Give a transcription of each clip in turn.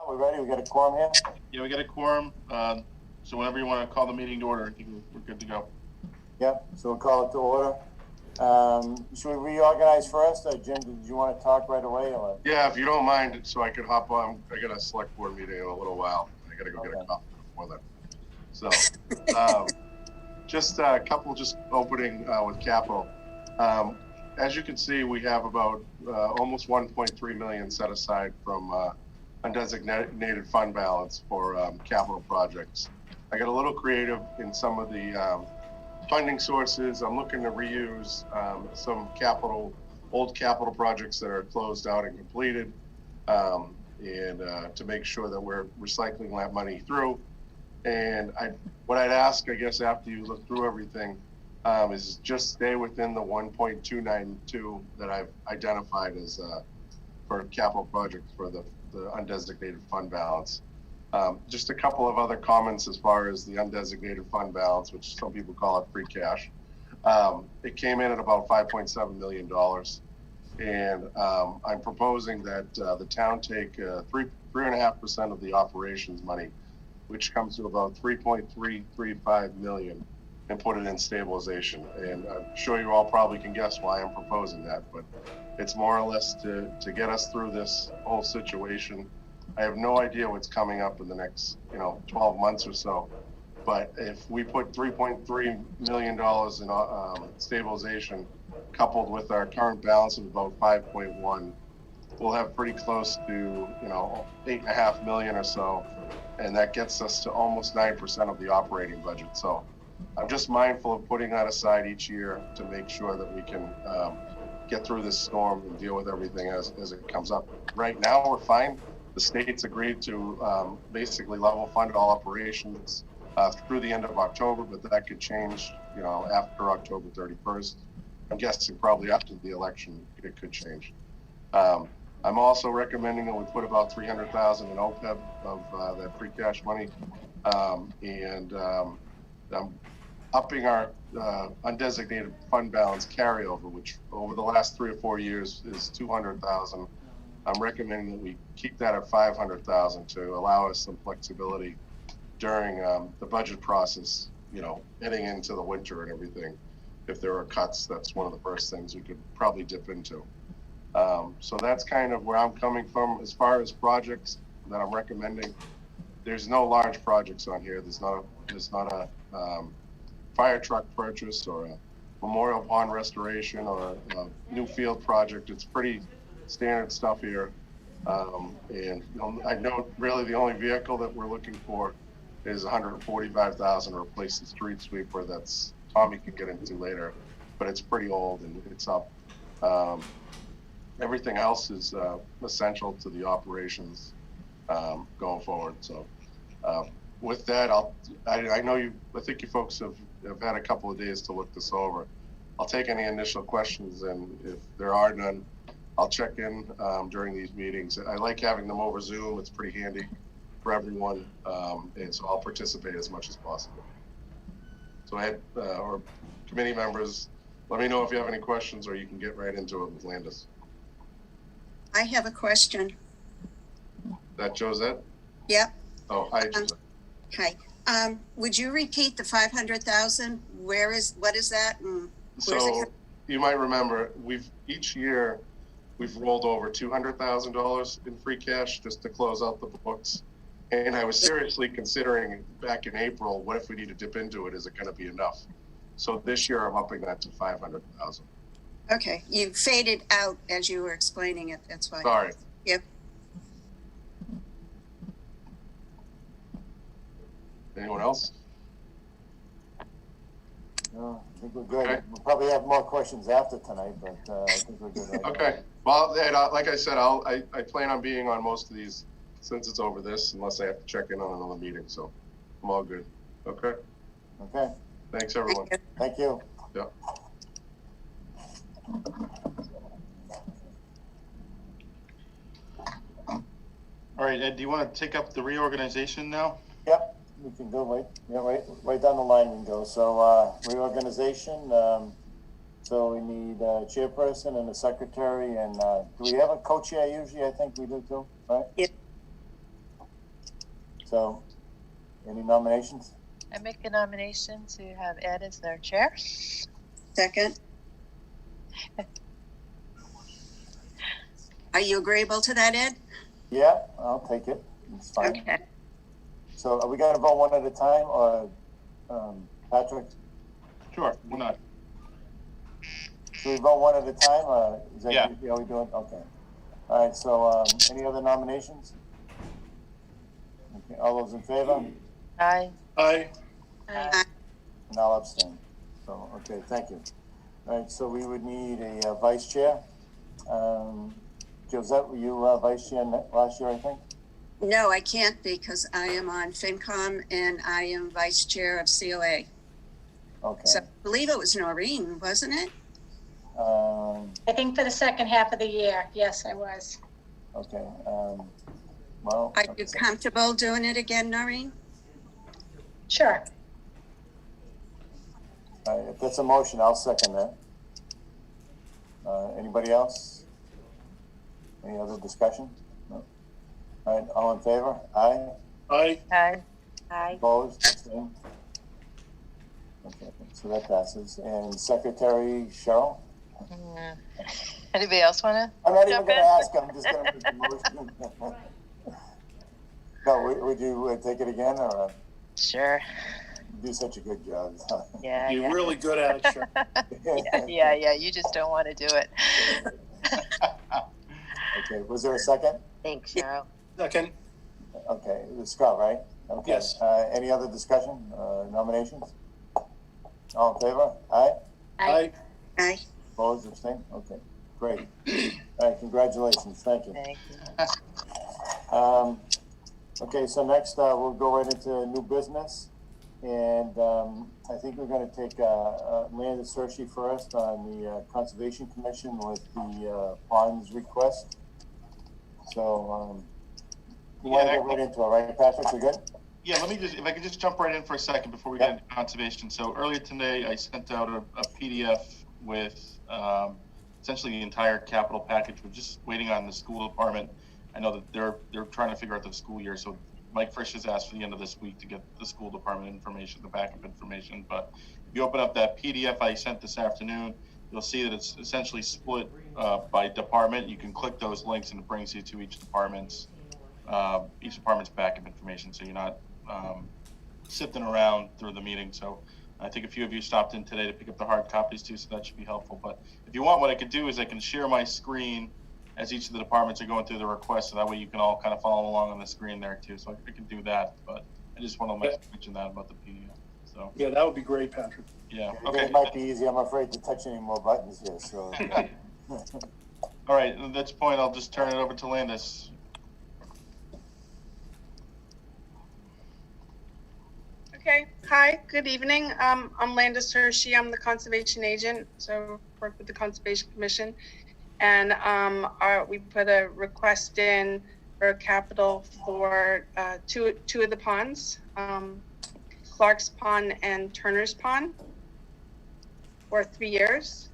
we ready? We got a quorum here? Yeah, we got a quorum. So whenever you want to call the meeting to order, I think we're good to go. Yep, so we'll call it to order. Should we reorganize first? Jim, did you want to talk right away? Or? Yeah, if you don't mind, so I could hop on. I got a select board meeting in a little while. I got to go get a coffee before that. So just a couple just opening with capital. As you can see, we have about almost 1.3 million set aside from undesignated fund balance for capital projects. I got a little creative in some of the funding sources. I'm looking to reuse some old capital projects that are closed out and completed, and to make sure that we're recycling that money through. And what I'd ask, I guess, after you look through everything, is just stay within the 1.292 that I've identified as for capital projects for the undesignated fund balance. Just a couple of other comments as far as the undesignated fund balance, which some people call it free cash. It came in at about $5.7 million. And I'm proposing that the town take 3.5% of the operations money, which comes to about 3.335 million, and put it in stabilization. And I'm sure you all probably can guess why I'm proposing that, but it's more or less to get us through this whole situation. I have no idea what's coming up in the next 12 months or so, but if we put $3.3 million in stabilization, coupled with our current balance of about 5.1, we'll have pretty close to 8.5 million or so, and that gets us to almost 9% of the operating budget. So I'm just mindful of putting that aside each year to make sure that we can get through this storm and deal with everything as it comes up. Right now, we're fine. The state's agreed to basically level fund all operations through the end of October, but that could change, after October 31st. I'm guessing probably after the election, it could change. I'm also recommending that we put about 300,000 in OPEB of that free cash money, and I'm upping our undesignated fund balance carryover, which over the last 3 or 4 years is 200,000. I'm recommending that we keep that at 500,000 to allow us some flexibility during the budget process, heading into the winter and everything. If there are cuts, that's one of the first things we could probably dip into. So that's kind of where I'm coming from as far as projects that I'm recommending. There's no large projects on here. There's not a fire truck purchase or a memorial pond restoration or a new field project. It's pretty standard stuff here. And I know really the only vehicle that we're looking for is 145,000 to replace the street sweeper that's Tommy can get into later, but it's pretty old and it's up. Everything else is essential to the operations going forward. So with that, I think you folks have had a couple of days to look this over. I'll take any initial questions, and if there are none, I'll check in during these meetings. I like having them over Zoom. It's pretty handy for everyone, and so I'll participate as much as possible. So or committee members, let me know if you have any questions, or you can get right into it with Landis. I have a question. Is that Josette? Yep. Oh, hi, Josette. Hi. Would you repeat the 500,000? What is that? And so you might remember each year we've rolled over $200,000 in free cash just to close out the books. And I was seriously considering back in April, what if we need to dip into it? Is it going to be enough? So this year I'm upping that to 500,000. Okay, you faded out as you were explaining it. That's why. Sorry. Yep. Anyone else? No, I think we're good. Okay. We'll probably have more questions after tonight, but I think we're good right Okay. Well, like I said, I plan on being on most of these since it's over this, unless I have to check in on another meeting. So I'm all good. Okay. Okay. Thanks, everyone. Thank you. Yeah. All right, Ed, do you want to take up the reorganization now? Yep, we can go right down the line we can go. So reorganization. So we need a chairperson and a secretary, and do we have a co-chair usually? I think we do too, right? Yep. So, any nominations? I make a nomination to have Ed as their chair. Second. Are you agreeable to that, Ed? Yeah, I'll take it. It's fine. Okay. So are we gonna vote one at a time, or, Patrick, Sure, why not? should we vote one at a time, or is that, Yeah. we doing, okay. All right, so, any other nominations? Okay, all those in favor? Aye. Aye. And I'll abstain. So, okay, thank you. All right, so we would need a vice chair. Josette, were you vice chair last year, I think? No, I can't because I am on FinCom and I am vice chair of COA. Okay. So I believe it was Noreen, wasn't it? I think for the second half of the year, yes, I was. Okay, well. Are you comfortable doing it again, Noreen? Sure. All right, if that's a motion, I'll second that. Anybody else? Any other discussion? No. All right, all in favor? Aye? Aye. Aye. Aye. Opposed? Abstained? Okay, so that passes. And Secretary Cheryl? Mm. Anybody else wanna? I'm not even Jump gonna in? ask, I'm just gonna make the motion. No, would you take it again, or Sure. you do such a good job? Yeah. You're yeah. really good at it, sure. Yeah. You just don't want to do it. Okay, was there a second? Thanks, Cheryl. Second, Okay, it was Scott, right? Okay. Yes. Any other discussion, nominations? All in favor? Aye? aye. Aye. Opposed, abstained? Okay, great. All right, congratulations, thank you. Thank you. Okay, so next, we'll go right into new business. And, I think we're gonna take, Landon Searcy first on the, Conservation Commission with the, ponds request. So, you wanna get right into it, right, Patrick, we good? Yeah, if I could just jump right in for a second before we get into conservation. So earlier today, I sent out a PDF with essentially the entire capital package. We're just waiting on the school department. I know that they're trying to figure out the school year. So Mike Frisch has asked for the end of this week to get the school department information, the backup information. But if you open up that PDF I sent this afternoon, you'll see that it's essentially split by department. You can click those links and it brings you to each department's backup information. So you're not sifting around through the meeting. So I think a few of you stopped in today to pick up the hard copies too, so that should be helpful. But if you want, what I could do is I can share my screen as each of the departments are going through the request, so that way you can all kind of follow along on the screen there too. So I can do that, but I just want to mention that about the PDF. So Yeah, that would be great, Patrick. yeah, It okay. might be easy, I'm afraid to touch any more buttons here, so. All right, at this point, I'll just turn it over to Landis. Okay, hi, good evening. I'm Landis Hershey. I'm the conservation agent, so work with the Conservation Commission. And we put a request in for capital for two of the ponds, Clark's Pond and Turner's Pond, for 3 years.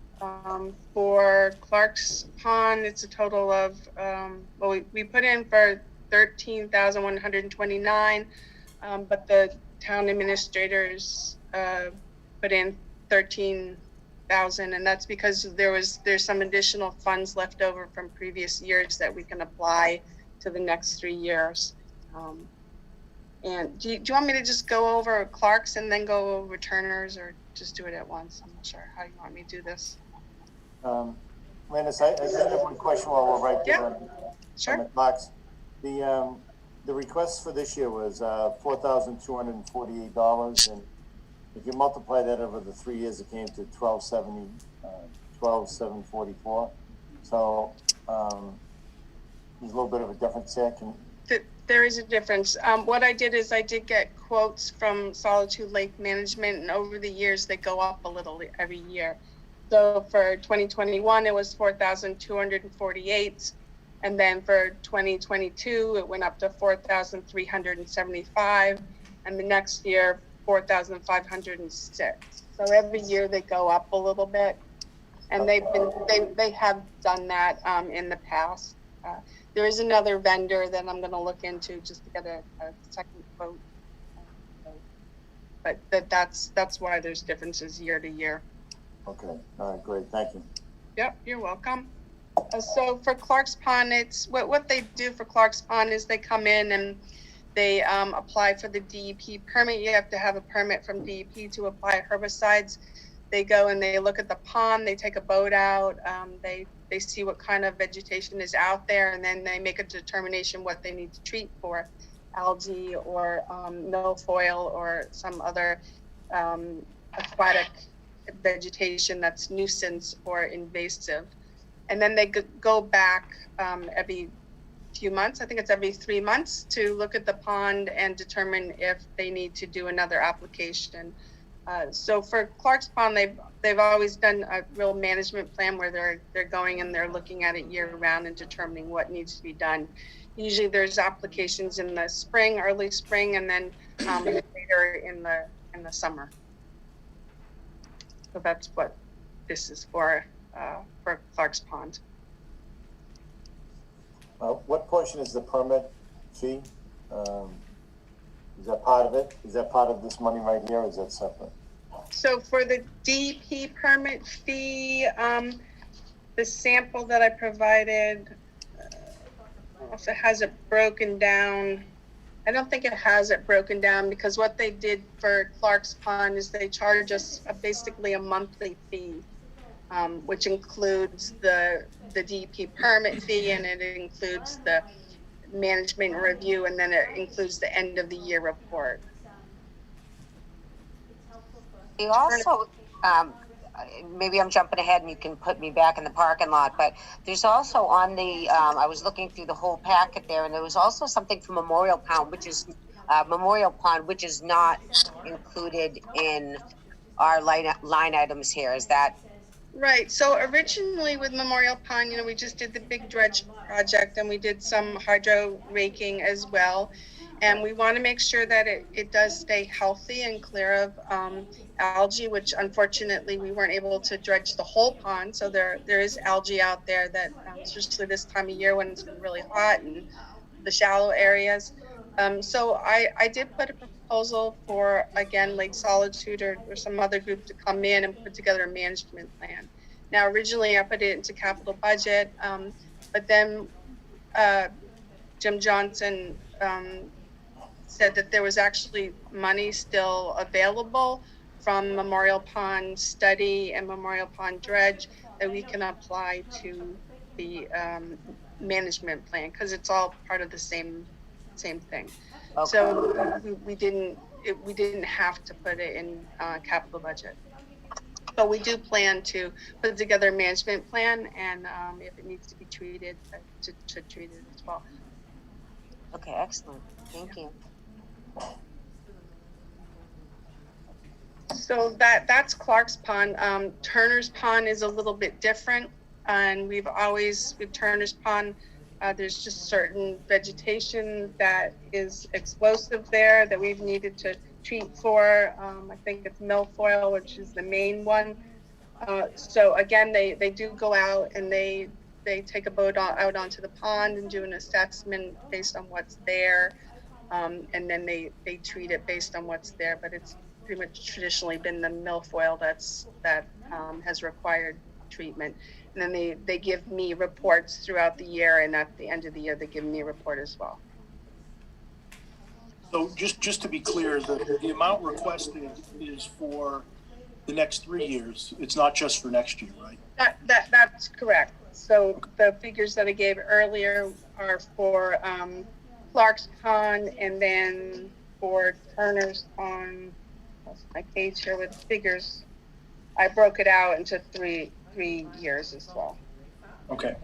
For Clark's Pond, it's a total of, we put in for 13,129, but the town administrators put in 13,000, and that's because there's some additional funds left over from previous years that we can apply to the next 3 years. And do you want me to just go over Clark's and then go over Turner's, or just do it at once? I'm not sure how you want me to do this. Landis, I just have one question while we're right there on Sure. the clocks. The request for this year was $4,248, and if you multiply that over the 3 years, it came to $12,744. So there's a little bit of a difference there. There is a difference. What I did is I did get quotes from Solitude Lake Management, and over the years they go up a little every year. So for 2021, it was 4,248. And then for 2022, it went up to 4,375. And the next year, 4,506. So every year they go up a little bit. And they have done that in the past. there is another vendor that I'm gonna look into just to get a second quote. But that's why there's differences year to year. Okay, all right, great, thank you. Yep, you're welcome. So for Clark's Pond, it's what they do for Clark's Pond is they come in and they apply for the DEP permit. You have to have a permit from DEP to apply herbicides. They go and they look at the pond, they take a boat out, they see what kind of vegetation is out there, and then they make a determination what they need to treat for algae or milfoil or some other aquatic vegetation that's nuisance or invasive. And then they go back every few months, I think it's every 3 months, to look at the pond and determine if they need to do another application. So for Clark's Pond, they've always done a real management plan where they're going and they're looking at it year round and determining what needs to be done. Usually there's applications in the spring, early spring, and then later in the summer. So that's what this is for Clark's Pond. What portion is the permit fee? Is that part of it? Is that part of this money right here, or is that separate? So for the DEP permit fee, the sample that I provided, I don't know if it has it broken down. I don't think it has it broken down, because what they did for Clark's Pond is they charge us basically a monthly fee, which includes the DEP permit fee, and it includes the management review, and then it includes the end of the year report. You also, maybe I'm jumping ahead and you can put me back in the parking lot, but there's also on the, I was looking through the whole packet there, and there was also something for Memorial Pond, which is not included in our line items here. Is that? Right. So originally with Memorial Pond, we just did the big dredge project, and we did some hydro raking as well. And we want to make sure that it does stay healthy and clear of algae, which unfortunately we weren't able to dredge the whole pond. So there is algae out there that, especially this time of year when it's been really hot in the shallow areas. So I did put a proposal for, again, Lake Solitude or some other group to come in and put together a management plan. Now, originally I put it into capital budget, but then Jim Johnson said that there was actually money still available from Memorial Pond study and Memorial Pond dredge that we can apply to the management plan, because it's all part of the same thing. Okay. So we didn't have to put it in capital budget, but we do plan to put together a management plan, and if it needs to be treated, to treat it as well. Okay, excellent. Thank you. So that's Clark's Pond. Turner's Pond is a little bit different, and with Turner's Pond, there's just certain vegetation that is explosive there that we've needed to treat for. I think it's milfoil, which is the main one. So again, they do go out and they take a boat out onto the pond and do an assessment based on what's there. And then they treat it based on what's there, but it's pretty much traditionally been the milfoil that has required treatment. And then they give me reports throughout the year, and at the end of the year, they give me a report as well. So just to be clear, the amount requested is for the next 3 years. It's not just for next year, right? That's correct. So the figures that I gave earlier are for Clark's Pond, and then for Turner's Pond, that's my page here with figures. I broke it out into three years as well. Okay.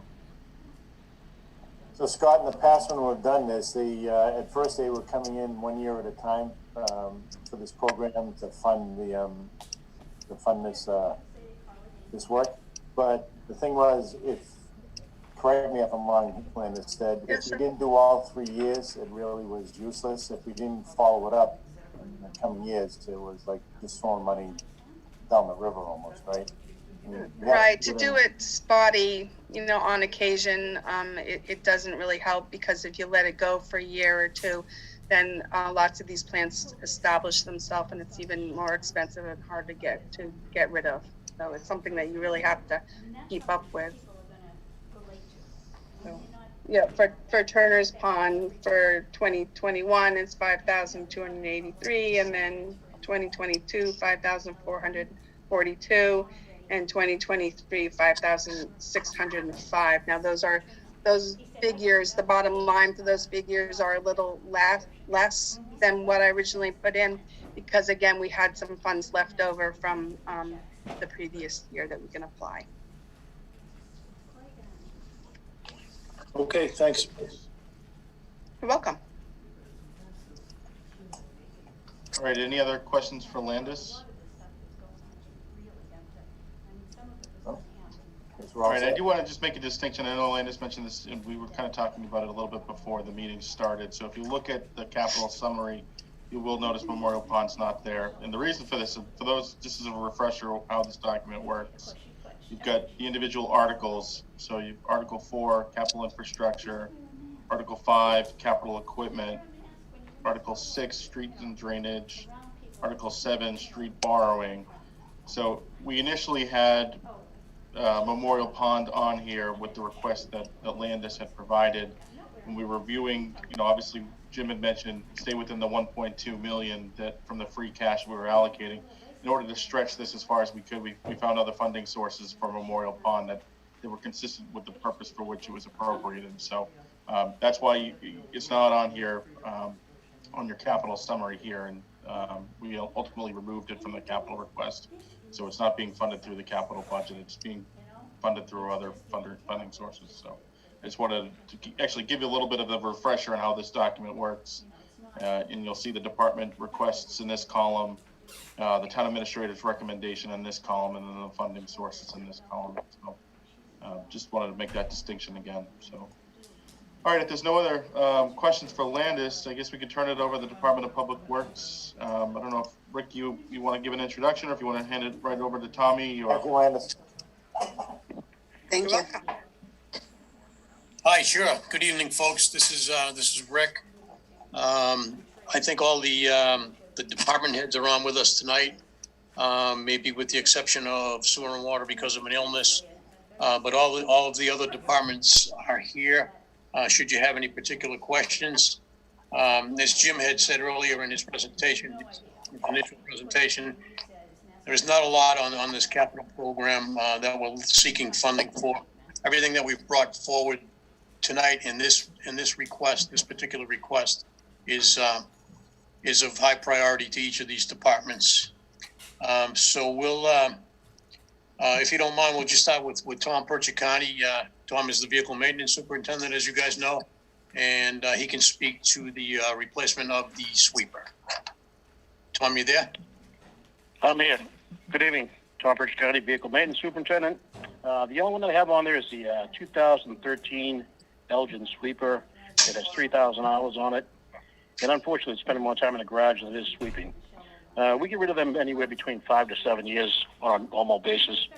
So Scott, in the past when we've done this, at first they were coming in 1 year at a time for this program to fund this work. But the thing was, correct me if I'm wrong, Landis said, yes, if we didn't do all 3 years, it really was useless. If we didn't follow it up in the coming years, it was like just throwing money down the river almost, right? Right, to do it spotty on occasion, it doesn't really help, because if you let it go for a year or two, then lots of these plants establish themselves, and it's even more expensive and hard to get rid of. So it's something that you really have to keep up with. So, yeah, for Turner's Pond for 2021, it's 5,283, and then 2022, 5,442, and 2023, 5,605. Now those figures, the bottom line for those figures are a little less than what I originally put in, because again, we had some funds left over from the previous year that we can apply. Okay, thanks. You're welcome. All right, any other questions for Landis? All right, I do want to just make a distinction. I know Landis mentioned this, and we were kind of talking about it a little bit before the meeting started. So if you look at the capital summary, you will notice Memorial Pond's not there. And the reason for this, for those, just as a refresher of how this document works, you've got the individual articles. So you've Article 4, capital infrastructure, Article 5, capital equipment, Article 6, streets and drainage, Article 7, street borrowing. So we initially had Memorial Pond on here with the request that Landis had provided. When we were reviewing, obviously Jim had mentioned stay within the 1.2 million that from the free cash we were allocating. In order to stretch this as far as we could, we found other funding sources for Memorial Pond that were consistent with the purpose for which it was appropriated. So that's why it's not on here on your capital summary here, and we ultimately removed it from the capital request. So it's not being funded through the capital budget, it's being funded through other funding sources. So I just wanted to actually give you a little bit of a refresher on how this document works. And you'll see the department requests in this column, the town administrator's recommendation in this column, and then the funding sources in this column. So just wanted to make that distinction again. So, all right, if there's no other questions for Landis, I guess we could turn it over to the Department of Public Works. I don't know if Rick, you want to give an introduction, or if you want to hand it right over to Tommy. Thank you, Landis. Thank you. Hi, sure. Good evening, folks. This is Rick. I think all the department heads are on with us tonight, maybe with the exception of sewer and water because of an illness. But all of the other departments are here. Should you have any particular questions, as Jim had said earlier in his presentation, initial presentation, there is not a lot on this capital program that we're seeking funding for. Everything that we've brought forward tonight in this request, this particular request, is of high priority to each of these departments. So we'll, if you don't mind, we'll just start with Tom Percicani. Tom is the vehicle maintenance superintendent, as you guys know, and he can speak to the replacement of the sweeper. Tom, you there? I'm here. Good evening. Tom Percicani, vehicle maintenance superintendent. The only one that I have on there is the 2013 Elgin sweeper. It has 3,000 hours on it. And unfortunately, it's spending more time in the garage than it is sweeping. We get rid of them anywhere between 5 to 7 years on a normal basis.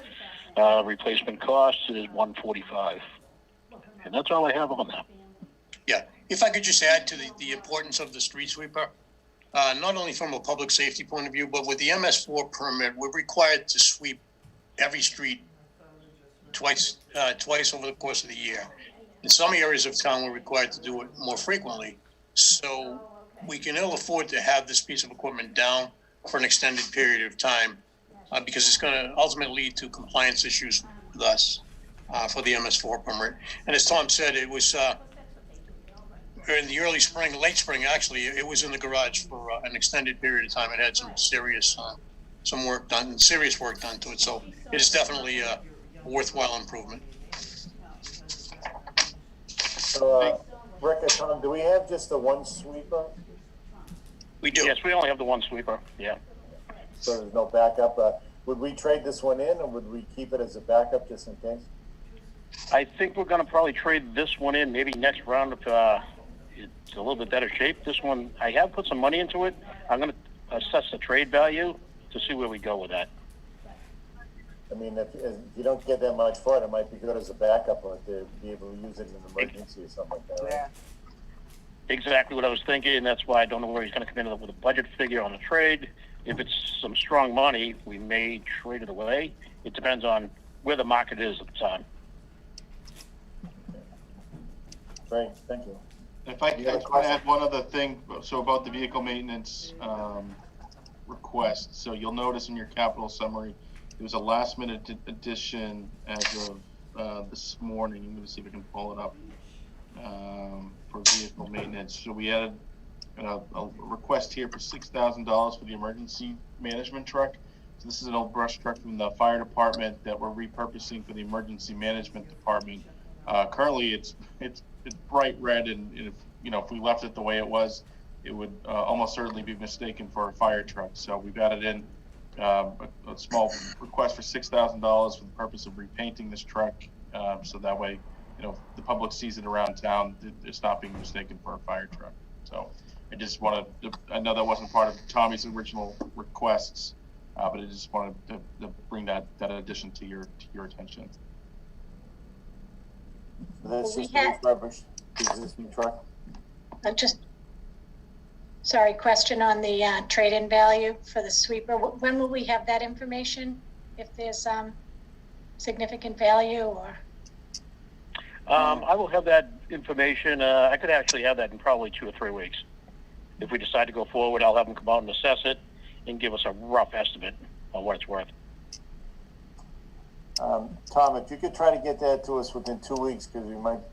Replacement cost is $145. And that's all I have on that. Yeah. If I could just add to the importance of the street sweeper, not only from a public safety point of view, but with the MS4 permit, we're required to sweep every street twice over the course of the year. In some areas of town, we're required to do it more frequently. So we can ill afford to have this piece of equipment down for an extended period of time because it's going to ultimately lead to compliance issues with us for the MS4 permit. And as Tom said, it was in the early spring, late spring, actually, it was in the garage for an extended period of time. It had some serious work done to it. So it is definitely a worthwhile improvement. So, Rick and Tom, do we have just the one sweeper? We do. Yes, we only have the one sweeper. Yeah. So there's no backup. Would we trade this one in, or would we keep it as a backup just in case? I think we're going to probably trade this one in maybe next round if it's a little bit better shape. This one, I have put some money into it. I'm going to assess the trade value to see where we go with that. mean, if you don't get that much for it, it might be good as a backup or to be able to use it in an emergency or something like that, right? Exactly what I was thinking, and that's why I don't know where he's going to come in with a budget figure on the trade. If it's some strong money, we may trade it away. It depends on where the market is at the time. Great, thank you. If I could add one other thing, so about the vehicle maintenance request. So you'll notice in your capital summary, there was a last minute addition as of this morning. I'm going to see if I can pull it up for vehicle maintenance. So we added a request here for $6,000 for the emergency management truck. So this is an old brush truck from the fire department that we're repurposing for the emergency management department. Currently, it's bright red, and if we left it the way it was, it would almost certainly be mistaken for a fire truck. So we've added in a small request for $6,000 for the purpose of repainting this truck, so that way, the public sees it around town, it's not being mistaken for a fire truck. So I just wanted to, I know that wasn't part of Tommy's original requests, but I just wanted to bring that addition to your attention. So that's We just had- refurbished existing truck? Sorry, question on the trade-in value for the sweeper. When will we have that information? If there's significant value or? I will have that information. I could actually have that in probably 2 or 3 weeks. If we decide to go forward, I'll have them come out and assess it and give us a rough estimate on what it's worth. Tom, if you could try to get that to us within 2 weeks, because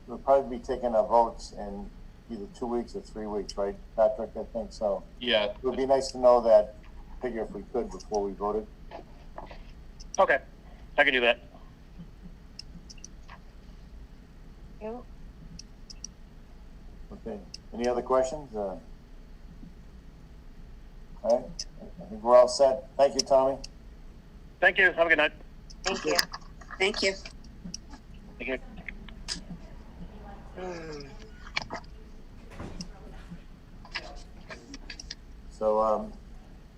we'll probably be taking our votes in either 2 weeks or 3 weeks, right, Patrick? I think so. Yeah. It would be nice to know that figure if we could before we voted. Okay, I can do that. Okay. Any other questions? All right. I think we're all set. Thank you, Tommy. Thank you. Have a good night. Thank you. Thank you. Thank you. So,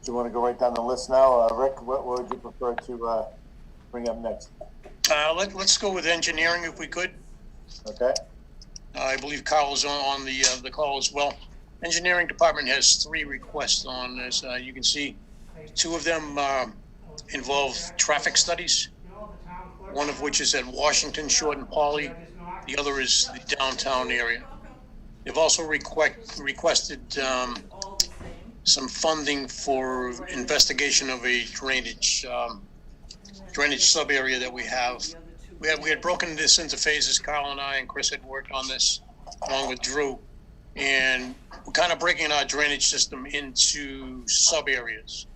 do you want to go right down the list now? Rick, what would you prefer to bring up next? Let's go with engineering if we could. Okay. I believe Carl is on the call as well. Engineering department has 3 requests on this. You can see 2 of them involve traffic studies, one of which is at Washington, Short and Poly. The other is the downtown area. They've also requested some funding for investigation of a drainage sub area that we have. We had broken this into phases. Carl and I and Chris had worked on this along with Drew, and we're kind of breaking our drainage system into sub areas.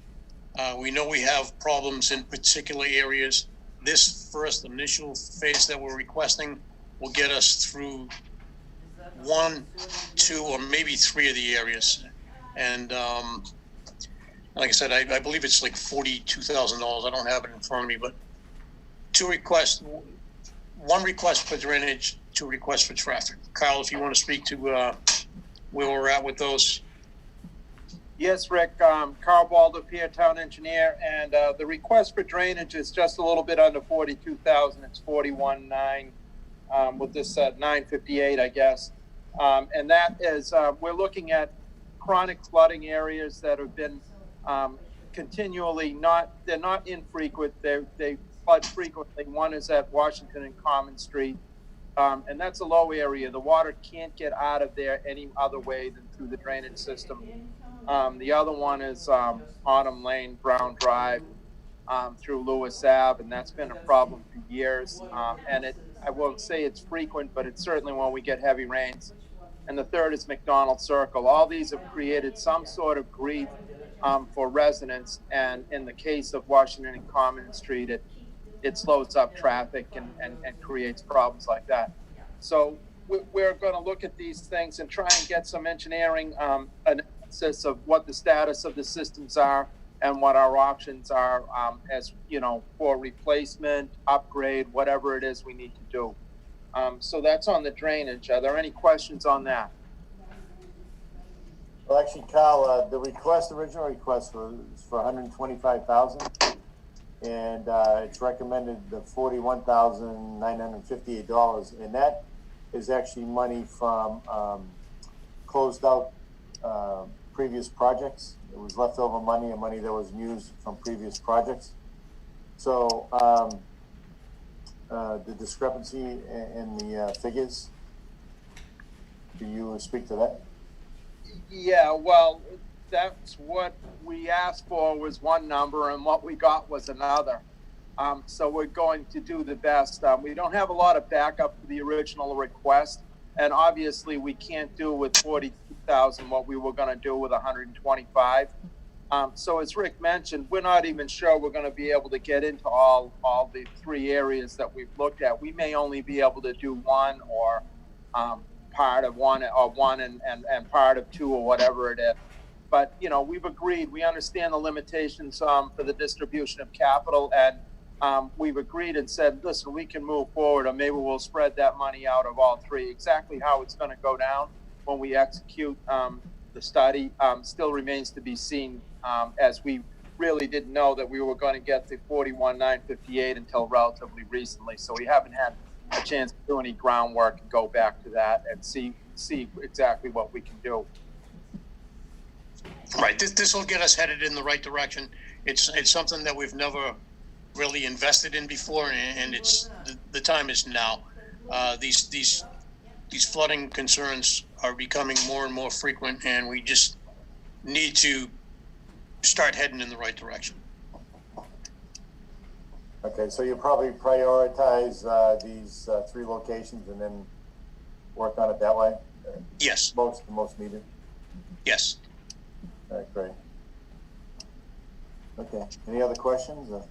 We know we have problems in particular areas. This first initial phase that we're requesting will get us through 1, 2, or maybe 3 of the areas. And like I said, I believe it's like $42,000. I don't have it in front of me, but 2 requests, 1 request for drainage, 2 requests for traffic. Kyle, if you want to speak to where we're at with those. Yes, Rick, Carl Waldorf here, town engineer, and the request for drainage is just a little bit under 42,000. It's 41,900 with this 958, I guess. And that is, we're looking at chronic flooding areas that have been continually they're not infrequent, they flood frequently. One is at Washington and Common Street, and that's a low area. The water can't get out of there any other way than through the drainage system. The other one is Autumn Lane, Brown Drive, through Lewis Ave, and that's been a problem for years. And I won't say it's frequent, but it's certainly when we get heavy rains. And the third is McDonald Circle. All these have created some sort of grief for residents, and in the case of Washington and Common Street, it slows up traffic and creates problems like that. So we're going to look at these things and try and get some engineering analysis of what the status of the systems are and what our options are as for replacement, upgrade, whatever it is we need to do. So that's on the drainage. Are there any questions on that? Well, actually, Kyle, the original request was for 125,000. and it's recommended the $41,958, and that is actually money from closed out previous projects. It was leftover money and money that was used from previous projects. So the discrepancy in the figures, do you speak to that? Yeah, well, that's what we asked for was one number and what we got was another. So we're going to do the best. We don't have a lot of backup for the original request, and obviously we can't do with 42,000 what we were going to do with 125. So as Rick mentioned, we're not even sure we're going to be able to get into all the three areas that we've looked at. We may only be able to do one or part of one or one and part of two or whatever it is. But, you know, we've agreed, we understand the limitations for the distribution of capital, and we've agreed and said, listen, we can move forward, or maybe we'll spread that money out of all three. Exactly how it's going to go down when we execute the study still remains to be seen, as we really didn't know that we were going to get to 41,958 until relatively recently. So we haven't had a chance to do any groundwork and go back to that and see exactly what we can do. Right, this will get us headed in the right direction. It's something that we've never really invested in before, and it's the time is now. These flooding concerns are becoming more and more frequent, and we just need to start heading in the right direction. Okay, so you probably prioritize these three locations and then work on it that way? Yes. Most needed? Yes. All right, great. Okay, any other questions? All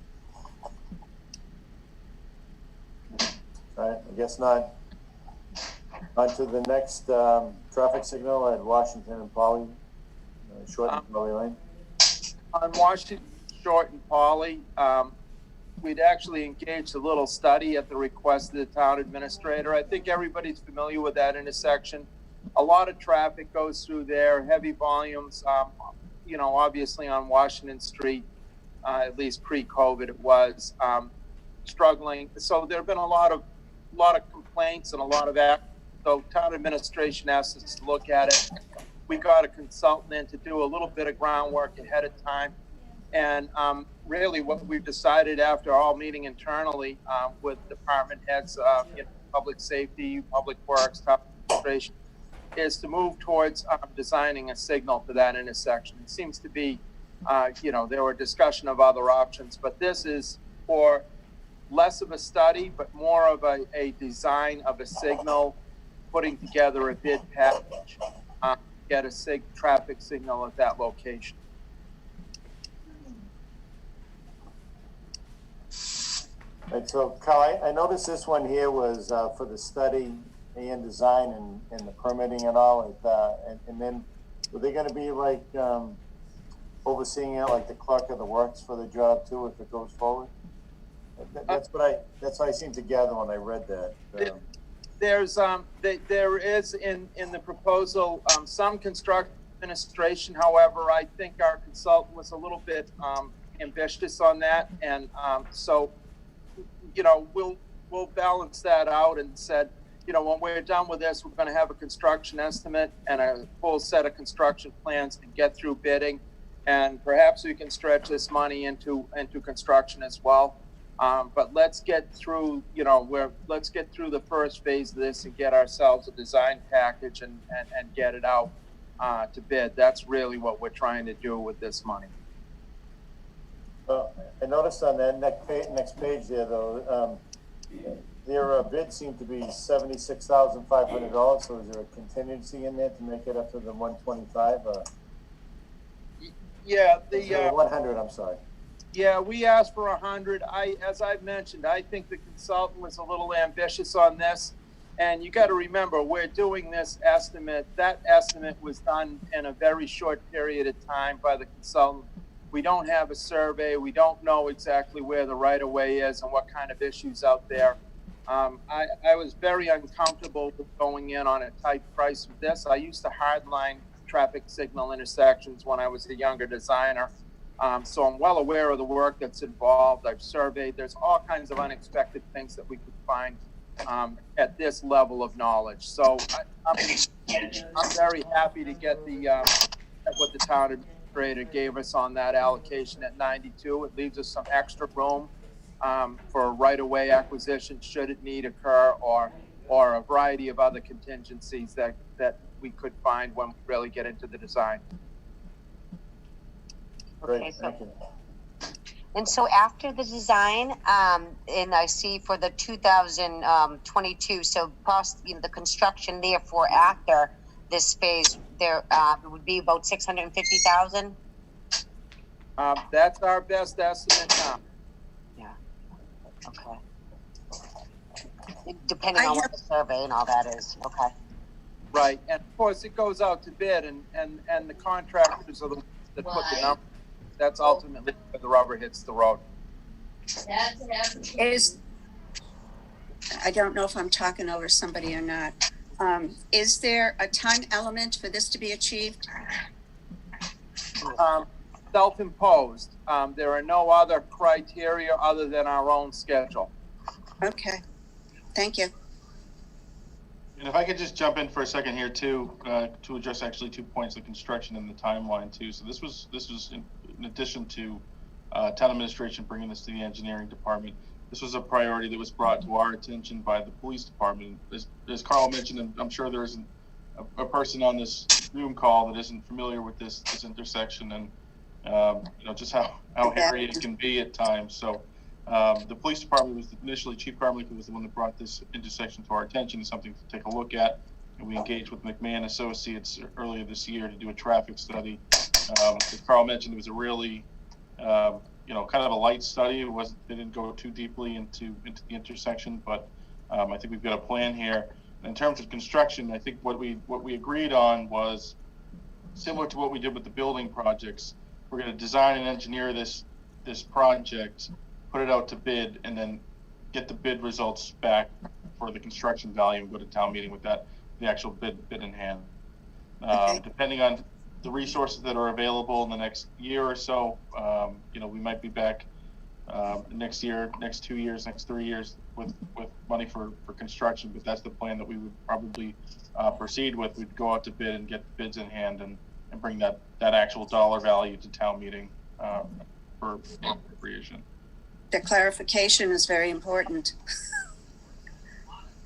right, I guess not. On to the next traffic signal at Washington and Poly, Short and Poly Lane. On Washington, Short and Poly, we'd actually engaged a little study at the request of the town administrator. I think everybody's familiar with that intersection. A lot of traffic goes through there, heavy volumes, you know, obviously on Washington Street, at least pre-COVID it was, struggling. So there have been a lot of complaints and a lot of act. So town administration asked us to look at it. We got a consultant in to do a little bit of groundwork ahead of time. And really what we've decided after all meeting internally with department heads, you know, public safety, public works, town administration, is to move towards designing a signal for that intersection. It seems to be, you know, there were discussion of other options, but this is for less of a study, but more of a design of a signal, putting together a bid package, get a traffic signal at that location. Right, so Kyle, I noticed this one here was for the study and design and the permitting and all, and then were they going to be like overseeing it, like the clerk of the works for the job too, if it goes forward? That's what I seem to gather when I read that. There is in the proposal some construction administration. However, I think our consultant was a little bit ambitious on that, and so, you know, we'll balance that out and said, you know, when we're done with this, we're going to have a construction estimate and a full set of construction plans to get through bidding, and perhaps we can stretch this money into construction as well. But let's get through, you know, let's get through the first phase of this and get ourselves a design package and get it out to bid. That's really what we're trying to do with this money. Well, I noticed on that next page there, though, their bid seemed to be $76,500. So is there a contingency in there to make it up to the 125? Yeah, 100. I'm sorry. Yeah, we asked for 100. As I've mentioned, I think the consultant was a little ambitious on this. And you got to remember, we're doing this estimate. That estimate was done in a very short period of time by the consultant. We don't have a survey. We don't know exactly where the right-of-way is and what kind of issues out there. I was very uncomfortable with going in on a tight price with this. I used to hardline traffic signal intersections when I was a younger designer. So I'm well aware of the work that's involved. I've surveyed. There's all kinds of unexpected things that we could find at this level of knowledge. So I'm very happy to get what the town administrator gave us on that allocation at 92. It leaves us some extra room for right-of-way acquisition should it need occur, or a variety of other contingencies that we could find when we really get into the design. Okay, and so after the design, and I see for the 2022, so the construction therefore after this phase, there would be about 650,000. That's our best estimate now. Yeah. Okay. Depending on what the survey and all that is. Okay. Right, and of course it goes out to bid, and the contractors are the ones that put the number. That's ultimately where the rubber hits the road. I don't know if I'm talking over somebody or not. Is there a time element for this to be achieved? Self-imposed. There are no other criteria other than our own schedule. Okay, thank you. And if I could just jump in for a second here too, to address actually 2 points of construction and the timeline too. So this was in addition to town administration bringing this to the engineering department. This was a priority that was brought to our attention by the police department. As Carl mentioned, and I'm sure there isn't a person on this Zoom call that isn't familiar with this intersection and just how hairy it can be at times. So the police department was initially, Chief Carmichael was the one that brought this intersection to our attention as something to take a look at. And we engaged with McMahon Associates earlier this year to do a traffic study. As Carl mentioned, it was a really, kind of a light study. They didn't go too deeply into the intersection, but I think we've got a plan here. In terms of construction, I think what we agreed on was similar to what we did with the building projects. We're going to design and engineer this project, put it out to bid, and then get the bid results back for the construction value and go to town meeting with the actual bid in hand. Depending on the resources that are available in the next year or so, we might be back next year, next 2 years, next 3 years with money for construction. But that's the plan that we would probably proceed with. We'd go out to bid and get the bids in hand and bring that actual dollar value to town meeting for appropriation. The clarification is very important.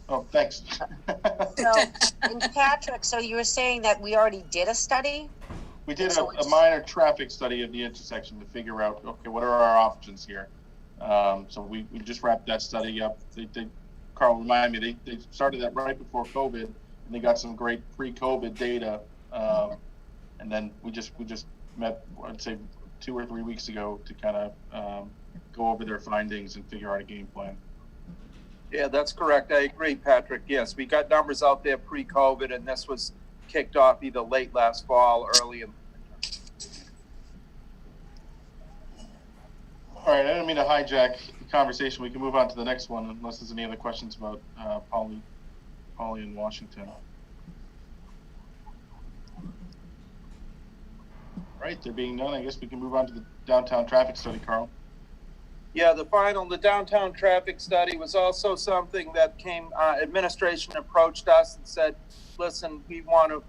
Oh, thanks. And Patrick, so you were saying that we already did a study? We did a minor traffic study of the intersection to figure out, okay, what are our options here? So we just wrapped that study up. Carl, remind me, they started that right before COVID, and they got some great pre-COVID data. And then we just met, I'd say 2 or 3 weeks ago to kind of go over their findings and figure out a game plan. Yeah, that's correct. I agree, Patrick. Yes, we got numbers out there pre-COVID, and this was kicked off either late last fall, early in. All right, I didn't mean to hijack the conversation. We can move on to the next one unless there's any other questions about Polly in Washington. All right, there being none, I guess we can move on to the downtown traffic study, Carl. Yeah, the downtown traffic study was also something that came, administration approached us and said, listen, we want to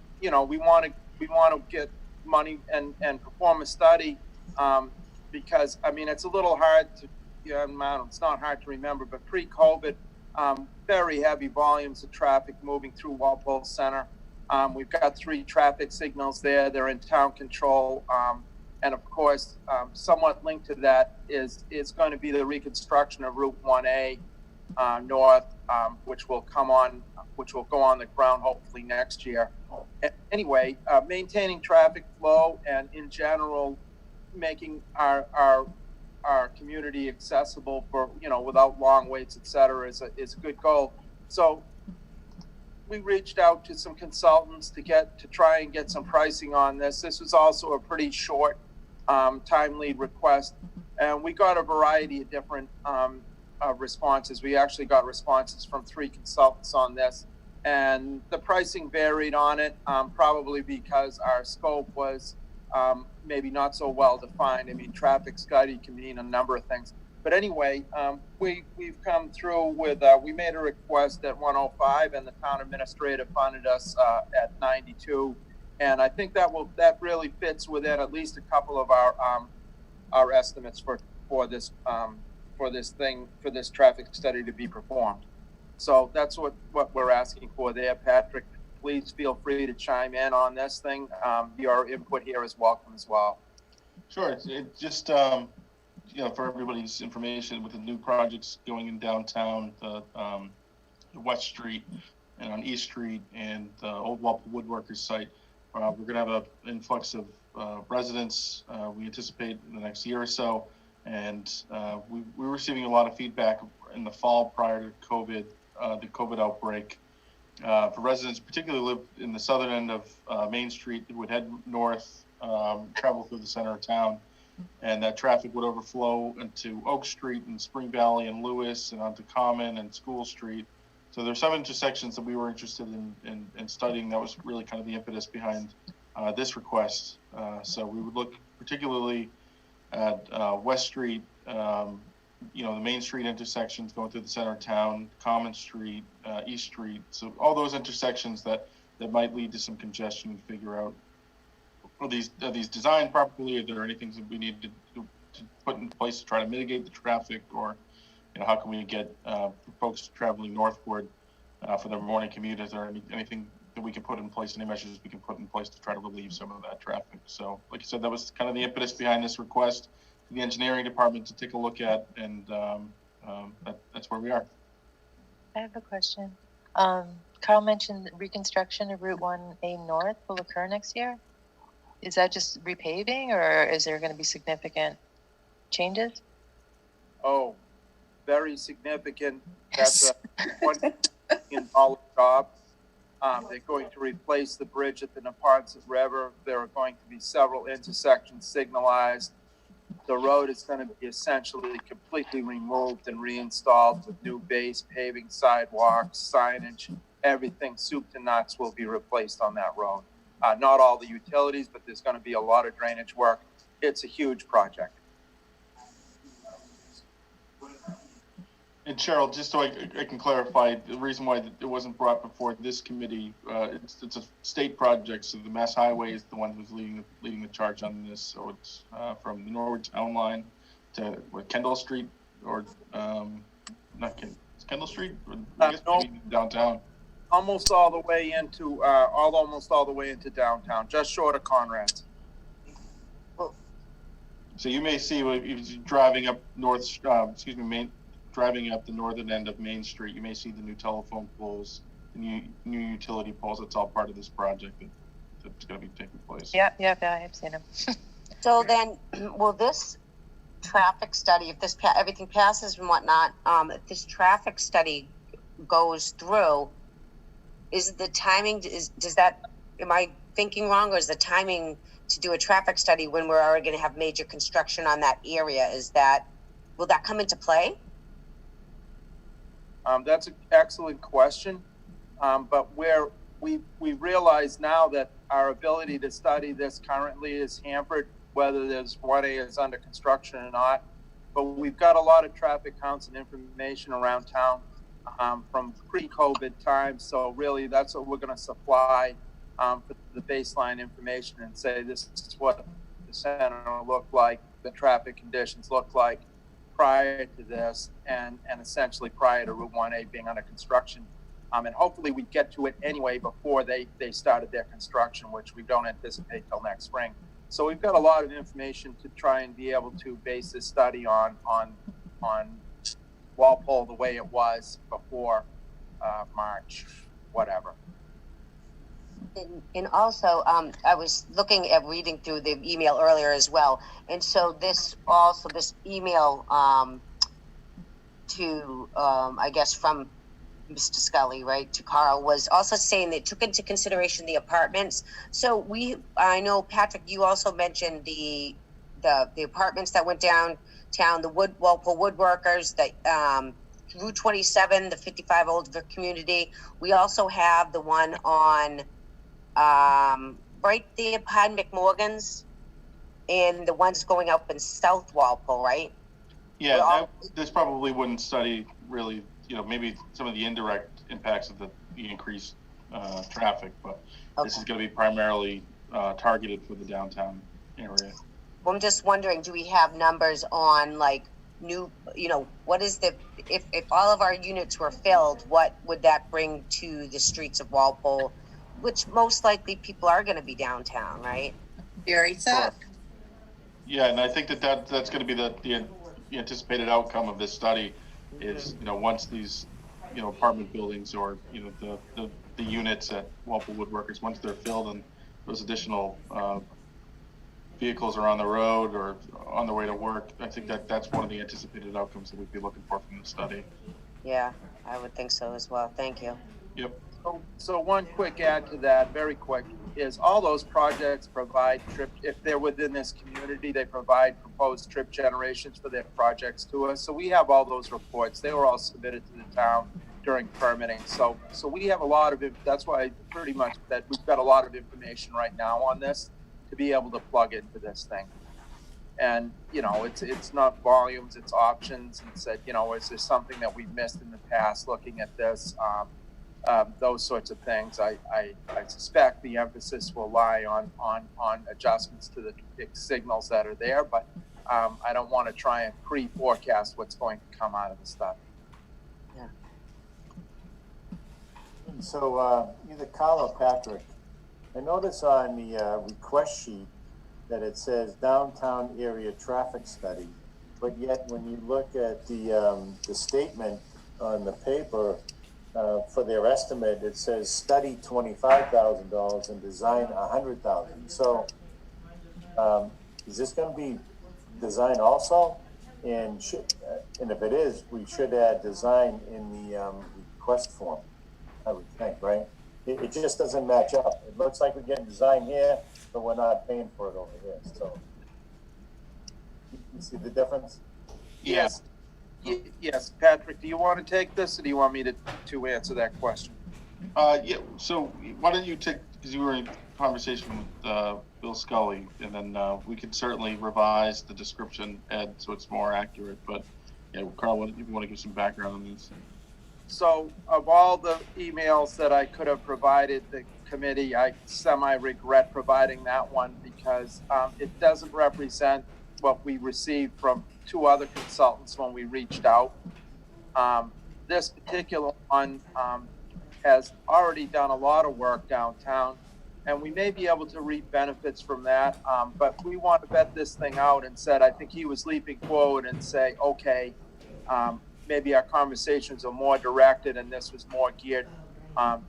get money and perform a study, because, I mean, it's a little hard to, it's not hard to remember, but pre-COVID, very heavy volumes of traffic moving through Walpole Center. We've got 3 traffic signals there. They're in town control. And of course, somewhat linked to that is going to be the reconstruction of Route 1A north, which will go on the ground hopefully next year. Anyway, maintaining traffic flow and in general, making our community accessible for, without long waits, et cetera, is a good goal. So we reached out to some consultants to try and get some pricing on this. This was also a pretty short timely request, and we got a variety of different responses. We actually got responses from 3 consultants on this, and the pricing varied on it, probably because our scope was maybe not so well defined. I mean, traffic study can mean a number of things. But anyway, we've come through with, we made a request at 105 and the town administrator funded us at 92. And I think that really fits within at least a couple of our estimates for this traffic study to be performed. So that's what we're asking for there. Patrick, please feel free to chime in on this thing. Your input here is welcome as well. Sure. It just, for everybody's information, with the new projects going in downtown, the West Street and on East Street and the Old Walpole Woodworkers site, we're going to have an influx of residents. We anticipate in the next year or so. And we were receiving a lot of feedback in the fall prior to COVID, the COVID outbreak. For residents, particularly live in the southern end of Main Street, who would head north, travel through the center of town, and that traffic would overflow into Oak Street and Spring Valley and Lewis and onto Common and School Street. So there's some intersections that we were interested in studying. That was really kind of the impetus behind this request. So we would look particularly at West Street, the Main Street intersections going through the center of town, Common Street, East Street. So all those intersections that might lead to some congestion, and figure out, are these designed properly? Are there any things that we need to put in place to try to mitigate the traffic? Or, how can we get folks traveling northward for their morning commute? Is there anything that we can put in place, any measures we can put in place to try to relieve some of that traffic? So like I said, that was kind of the impetus behind this request to the engineering department to take a look at, and that's where we are. I have a question. Carl mentioned reconstruction of Route 1A North will occur next year. Is that just repaving, or is there going to be significant changes? Oh, very significant. That's a $1 million job. They're going to replace the bridge at the Neponset River. There are going to be several intersections signalized. The road is going to be essentially completely removed and reinstalled with new base, paving, sidewalks, signage, everything soup to nuts will be replaced on that road. Not all the utilities, but there's going to be a lot of drainage work. It's a huge project. And Cheryl, just so I can clarify, the reason why it wasn't brought before this committee, it's a state project, so the Mass Highway is the one who's leading the charge on this. So it's from the Norwood Town Line to Kendall Street, or not Kendall Street, or I guess No. downtown. Almost all the way into almost all the way into downtown, just short of Conrad's. So you may see if you're driving up driving up the northern end of Main Street, you may see the new telephone poles, the new utility poles. That's all part of this project that's going to be taking place. Yeah, I have seen them. So then, will this traffic study, if this everything passes and whatnot, if this traffic study goes through, is the timing, am I thinking wrong, or is the timing to do a traffic study when we're already going to have major construction on that area, will that come into play? That's an excellent question, but we realize now that our ability to study this currently is hampered, whether there's 1A is under construction or not. But we've got a lot of traffic counts and information around town from pre-COVID times. So really, that's what we're going to supply for the baseline information and say this is what the center looked like, the traffic conditions looked like prior to this, and essentially prior to Route 1A being under construction. And hopefully we get to it anyway before they started their construction, which we don't anticipate till next spring. So we've got a lot of information to try and be able to base this study on Walpole the way it was before March, whatever. And also, I was reading through the email earlier as well. And so this email to, I guess, from Mr. Scully, right, to Carl, was also saying they took into consideration the apartments. So I know, Patrick, you also mentioned the apartments that went downtown, the Walpole Woodworkers, the Route 27, the 55 Old Community. We also have the one on right there behind McMorgan's, and the ones going up in South Walpole, right? Yeah, Well, this probably wouldn't study really, maybe some of the indirect impacts of the increased traffic, but this is going to be primarily targeted for the downtown area. Well, I'm just wondering, do we have numbers on like new, what is if all of our units were filled, what would that bring to the streets of Walpole, which most likely people are going to be downtown, right? Very thought. Yeah, and I think that's going to be the anticipated outcome of this study is, once these, apartment buildings or, the units at Walpole Woodworkers, once they're filled and those additional vehicles are on the road or on their way to work, I think that's one of the anticipated outcomes that we'd be looking for from the study. Yeah, I would think so as well. Thank you. Yep. So one quick add to that, very quick, is all those projects provide trip, if they're within this community, they provide proposed trip generations for their projects to us. So we have all those reports. They were all submitted to the town during permitting. So we have a lot of it. That's why pretty much that we've got a lot of information right now on this to be able to plug into this thing. And, it's not volumes, it's options. And said, is there something that we've missed in the past looking at this? Those sorts of things. I suspect the emphasis will lie on adjustments to the signals that are there, but I don't want to try and pre-forecast what's going to come out of the study. Yeah. So either Kyle or Patrick, I notice on the request sheet that it says downtown area traffic study, but yet when you look at the statement on the paper for their estimate, it says study $25,000 and design $100,000. So is this going to be design also? And if it is, we should add design in the request form, I would think, right? It just doesn't match up. It looks like we're getting design here, but we're not paying for it over here. So you see the difference? Yes. Yes, Patrick, do you want to take this or do you want me to answer that question? Yeah, so why don't you take, because you were in conversation with Bill Scully, and then we could certainly revise the description, Ed, so it's more accurate. But yeah, Carl, if you want to give some background on this. So of all the emails that I could have provided the committee, I semi-regret providing that one because it doesn't represent what we received from two other consultants when we reached out. This particular one has already done a lot of work downtown, and we may be able to reap benefits from that, but we want to vet this thing out and said, I think he was leaping forward and say, okay, maybe our conversations are more directed and this was more geared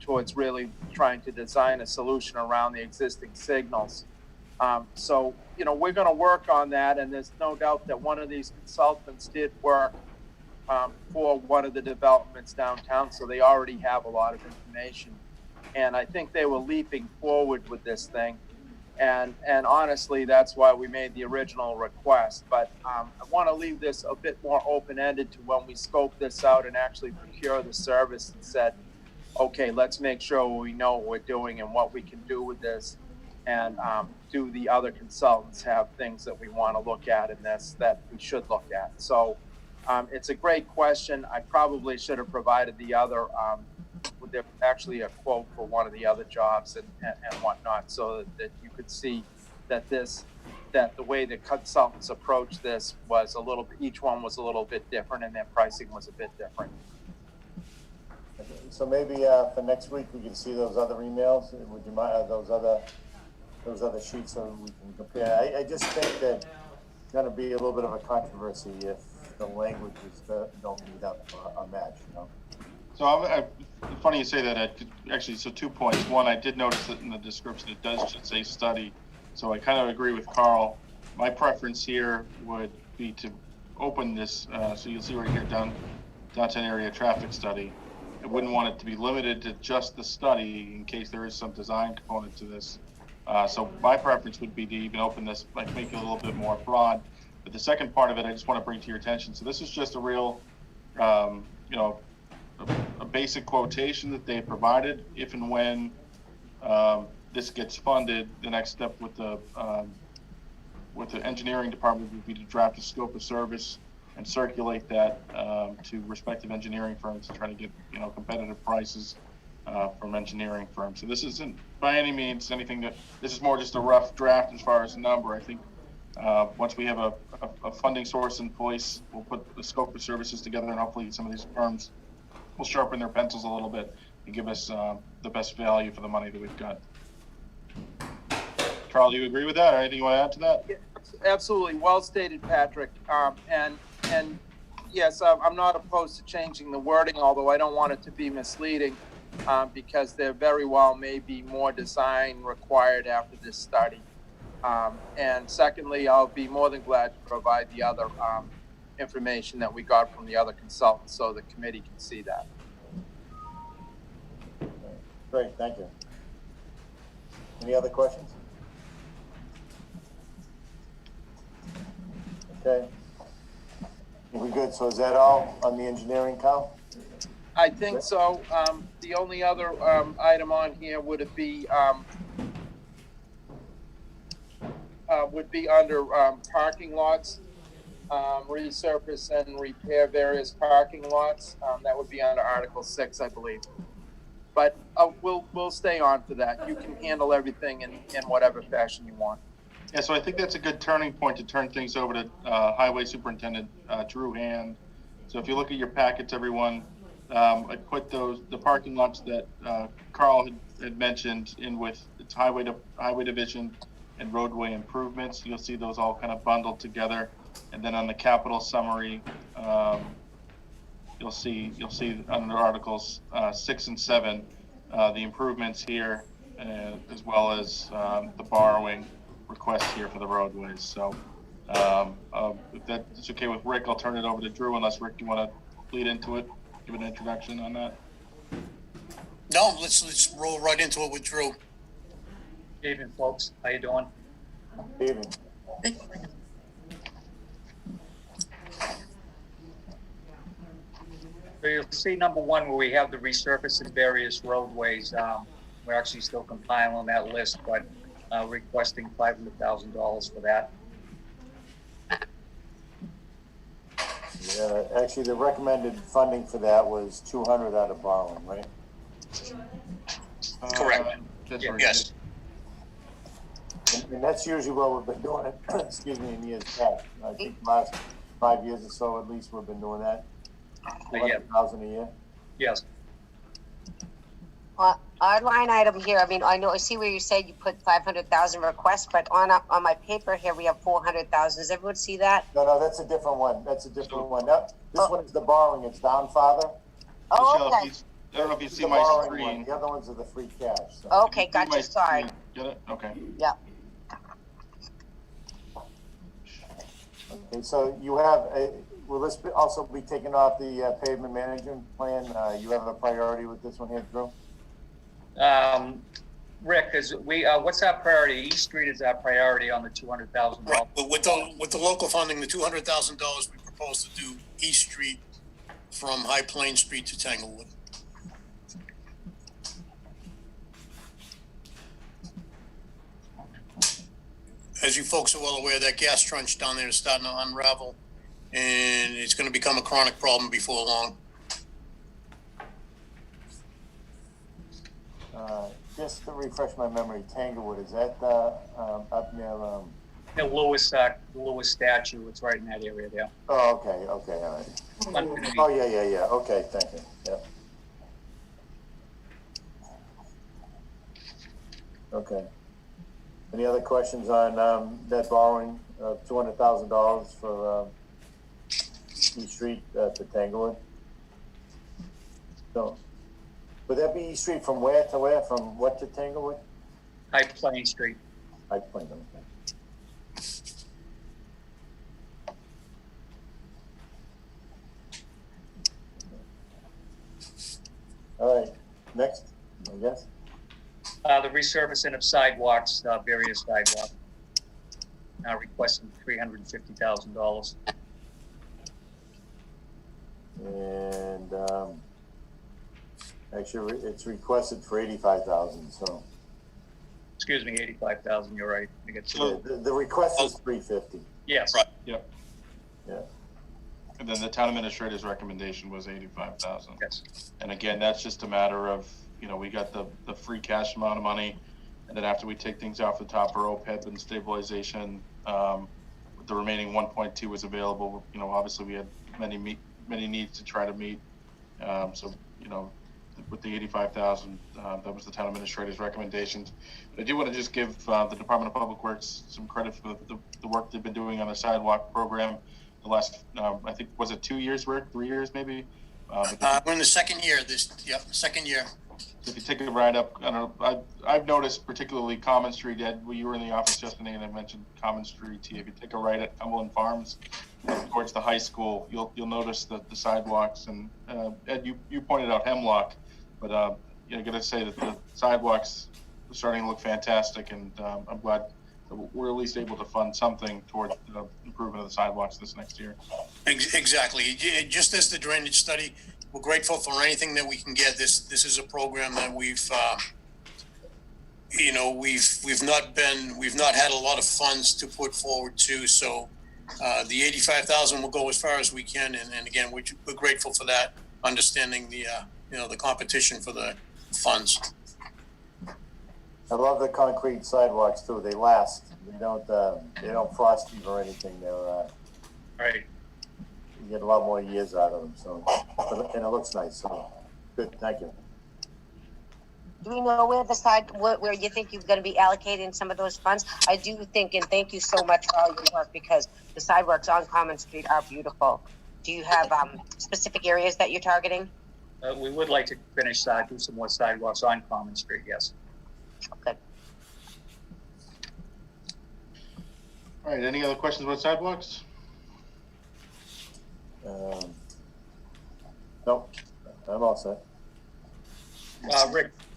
towards really trying to design a solution around the existing signals. So, we're going to work on that, and there's no doubt that one of these consultants did work for one of the developments downtown, so they already have a lot of information. And I think they were leaping forward with this thing. And honestly, that's why we made the original request. But I want to leave this a bit more open-ended to when we scope this out and actually procure the service and said, okay, let's make sure we know what we're doing and what we can do with this. And do the other consultants have things that we want to look at in this that we should look at? So it's a great question. I probably should have provided the other, there's actually a quote for one of the other jobs and whatnot, so that you could see that the way the consultants approached this was each one was a little bit different and their pricing was a bit different. Okay. So maybe for next week we can see those other emails. Would you mind those other sheets so we can compare? I just think that it's going to be a little bit of a controversy if the languages don't meet up a match, So funny you say that, Ed. Actually, so 2 points. One, I did notice that in the description it does just say study. So I kind of agree with Carl. My preference here would be to open this, so you'll see right here, downtown area traffic study. I wouldn't want it to be limited to just the study in case there is some design component to this. So my preference would be to even open this, like make it a little bit more broad. But the second part of it, I just want to bring to your attention. So this is just a real, a basic quotation that they provided. If and when this gets funded, the next step with the with the engineering department would be to draft a scope of service and circulate that to respective engineering firms to try to get, you know, competitive prices from engineering firms. So this isn't by any means anything that, this is more just a rough draft as far as the number. I think once we have a funding source in place, we'll put the scope of services together, and hopefully some of these firms will sharpen their pencils a little bit and give us the best value for the money that we've got. Carl, do you agree with that, or anything you want to add to that? Yeah, absolutely, well stated, Patrick. And yes, I'm not opposed to changing the wording, although I don't want it to be misleading, because there very well may be more design required after this study. And secondly, I'll be more than glad to provide the other information that we got from the other consultants so the committee can see that. Great, thank you. Any other questions? Okay. We're good. So is that all on the engineering, Kyle? I think so. The only other item on here would be under parking lots, resurface and repair various parking lots. That would be under Article 6, I believe. But we'll stay on for that. You can handle everything in whatever fashion you want. Yeah, so I think that's a good turning point to turn things over to Highway Superintendent Drew Hand. So if you look at your packets, everyone, I put the parking lots that Carl had mentioned in with its highway division and roadway improvements. You'll see those all kind of bundled together. And then on the capital summary, you'll see under Articles 6 and 7 the improvements here, as well as the borrowing request here for the roadways. So if that's okay with Rick, I'll turn it over to Drew, unless Rick, you want to lead into it, give an introduction on that. No, let's roll right into it with Drew. Good evening, folks. How you doing? Good evening. So you'll see number one where we have the resurfacing various roadways. We're actually still compiling on that list, but requesting $500,000 for that. Yeah, actually, the recommended funding for that was 200 out of borrowing, right? Correct. That's Yeah. right. Yes. And that's usually what we've been doing it, excuse me, in years past. I think last 5 years or so, at least, we've been doing that. Yeah. 11,000 a year. Yes. Our line item here, I see where you said you put 500,000 requests, but on my paper here, we have 400,000. Does everyone see that? No, that's a different one. That's a different one. This one is the borrowing. It's down farther. Oh, Michelle, okay. I don't know if you see The my borrowing screen. one. The other ones are the free cash. So. Okay, You see my gotcha, sorry. screen. Get it? Okay. Yeah. Okay, so you have, will this also be taken off the pavement management plan? You have a priority with this one here, Drew? Rick, what's our priority? East Street is our priority on the $200,000. Right. But with the local funding, the $200,000, we propose to do East Street from High Plain Street to Tanglewood. As you folks are well aware, that gas trench down there is starting to unravel, and it's going to become a chronic problem before long. Just to refresh my memory, Tanglewood, is that up near? The Lewis statue, it's right in that area there. Oh, okay, all right. Oh, yeah. Okay, thank you. Yep. Okay. Any other questions on that borrowing of $200,000 for East Street to Tanglewood? So, would that be East Street from where to where? From what to Tanglewood? High Plain Street. High Plain, okay. All right, next, I guess. The resurfacing of sidewalks, various sidewalks. Now requesting $350,000. And actually, it's requested for 85,000. So excuse me, 85,000, you're right. I get The request is 350. Yes. Right. Yep. Yeah. And then the town administrator's recommendation was 85,000. Yes. And again, that's just a matter of, we got the free cash amount of money. And then after we take things off the top for OPEB and stabilization, the remaining 1.2 was available. Obviously we had many needs to try to meet. So, with the 85,000, that was the town administrator's recommendations. But I do want to just give the Department of Public Works some credit for the work they've been doing on the sidewalk program. The last, I think, was it 2 years work, 3 years maybe? We're in the second year. Second year. If you take a ride up, I don't know, I've noticed particularly Common Street, Ed, you were in the office yesterday and I mentioned Common Street. If you take a ride at Cumberland Farms towards the high school, you'll notice that the sidewalks and Ed, you pointed out Hemlock, but I gotta say that the sidewalks are starting to look fantastic, and I'm glad that we're at least able to fund something towards the improvement of the sidewalks this next year. Exactly. Just as the drainage study, we're grateful for anything that we can get. This is a program that we've not had a lot of funds to put forward to. So the 85,000 will go as far as we can, and again, we're grateful for that. Understanding the the competition for the funds. I love the concrete sidewalks too. They last. They don't frost heave or anything. They're Right. you get a lot more years out of them. So, and it looks nice. So, good. Thank you. Do we know where you think you're going to be allocating some of those funds? I do think, and thank you so much for all your work, because the sidewalks on Common Street are beautiful. Do you have specific areas that you're targeting? We would like to do some more sidewalks on Common Street, yes. Okay. All right, any other questions about sidewalks? Nope. I'm all set.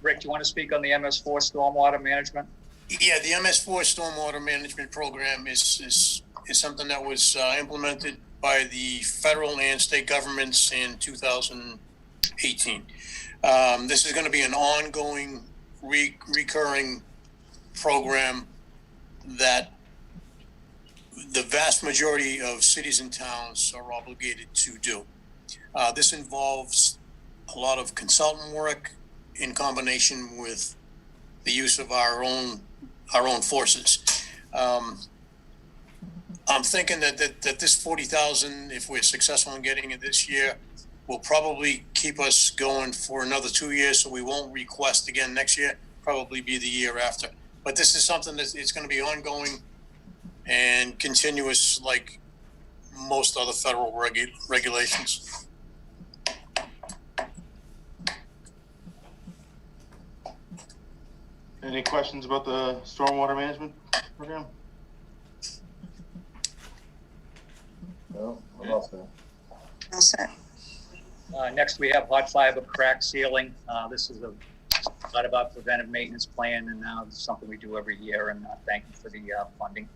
Rick, do you want to speak on the MS4 stormwater management? Yeah, the MS4 stormwater management program is something that was implemented by the federal and state governments in 2018. This is going to be an ongoing, recurring program that the vast majority of cities and towns are obligated to do. This involves a lot of consultant work in combination with the use of our own forces. I'm thinking that this 40,000, if we're successful in getting it this year, will probably keep us going for another 2 years. So we won't request again next year. Probably be the year after. But this is something that it's going to be ongoing and continuous, like most other federal regulations. Any questions about the stormwater management program? No, I'm all set. All set. Next, we have hot fiber crack sealing. This is a lot of our preventive maintenance plan, and now it's something we do every year, and thank you for the funding.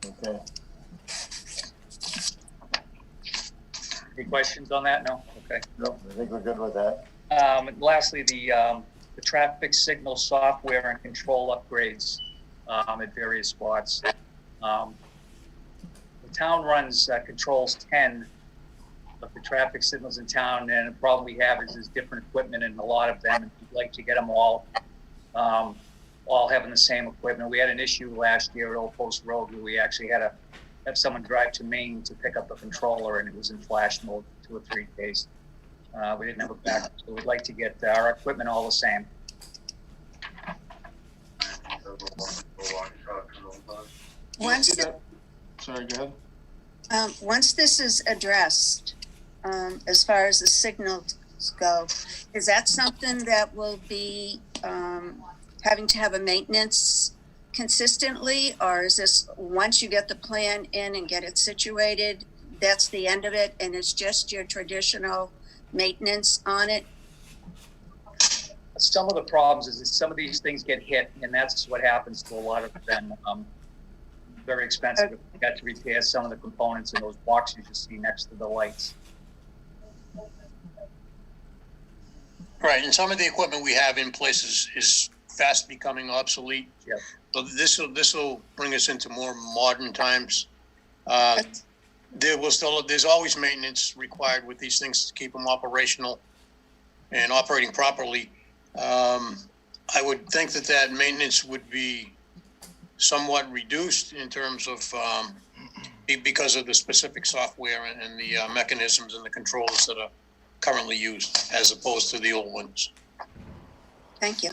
Okay. Any questions on that? No? Okay. No, I think we're good with that. And lastly, the traffic signal software and control upgrades at various spots. The town runs controls 10 of the traffic signals in town, and the problem we have is there's different equipment in a lot of them, and we'd like to get them all having the same equipment. We had an issue last year at Old Post Road where we actually had to have someone drive to Maine to pick up a controller, and it was in flash mode 2 or 3 days. We didn't have a backup, so we'd like to get our equipment all the same. Sorry, go ahead. Once this is addressed, as far as the signals go, is that something that will be having to have a maintenance consistently, or is this once you get the plan in and get it situated, that's the end of it, and it's just your traditional maintenance on it? Some of the problems is that some of these things get hit, and that's what happens to a lot of them. Very expensive. We got to repair some of the components in those boxes you see next to the lights. Right, and some of the equipment we have in place is fast becoming obsolete. Yeah. So this will bring us into more modern times. There's always maintenance required with these things to keep them operational and operating properly. I would think that maintenance would be somewhat reduced in terms of because of the specific software and the mechanisms and the controls that are currently used as opposed to the old ones. Thank you.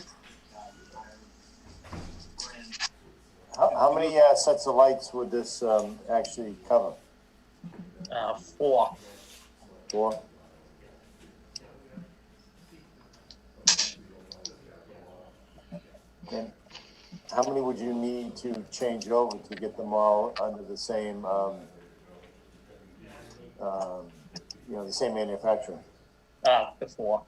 How many sets of lights would this actually cover? 4. 4? And how many would you need to change over to get them all under the same, the same manufacturer? The 4.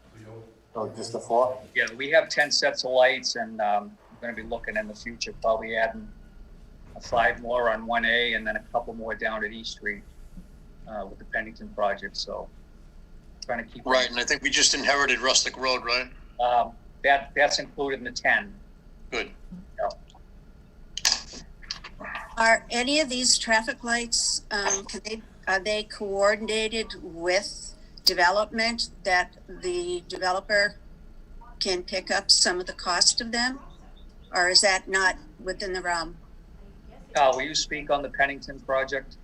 Oh, just the 4? Yeah, we have 10 sets of lights, and we're going to be looking in the future, probably adding 5 more on 1A and then a couple more down at East Street with the Pennington project. So trying to keep right. And I think we just inherited Rustic Road, right? That's included in the 10. Good. Yeah. Are any of these traffic lights, are they coordinated with development that the developer can pick up some of the cost of them? Or is that not within the realm? Will you speak on the Pennington project?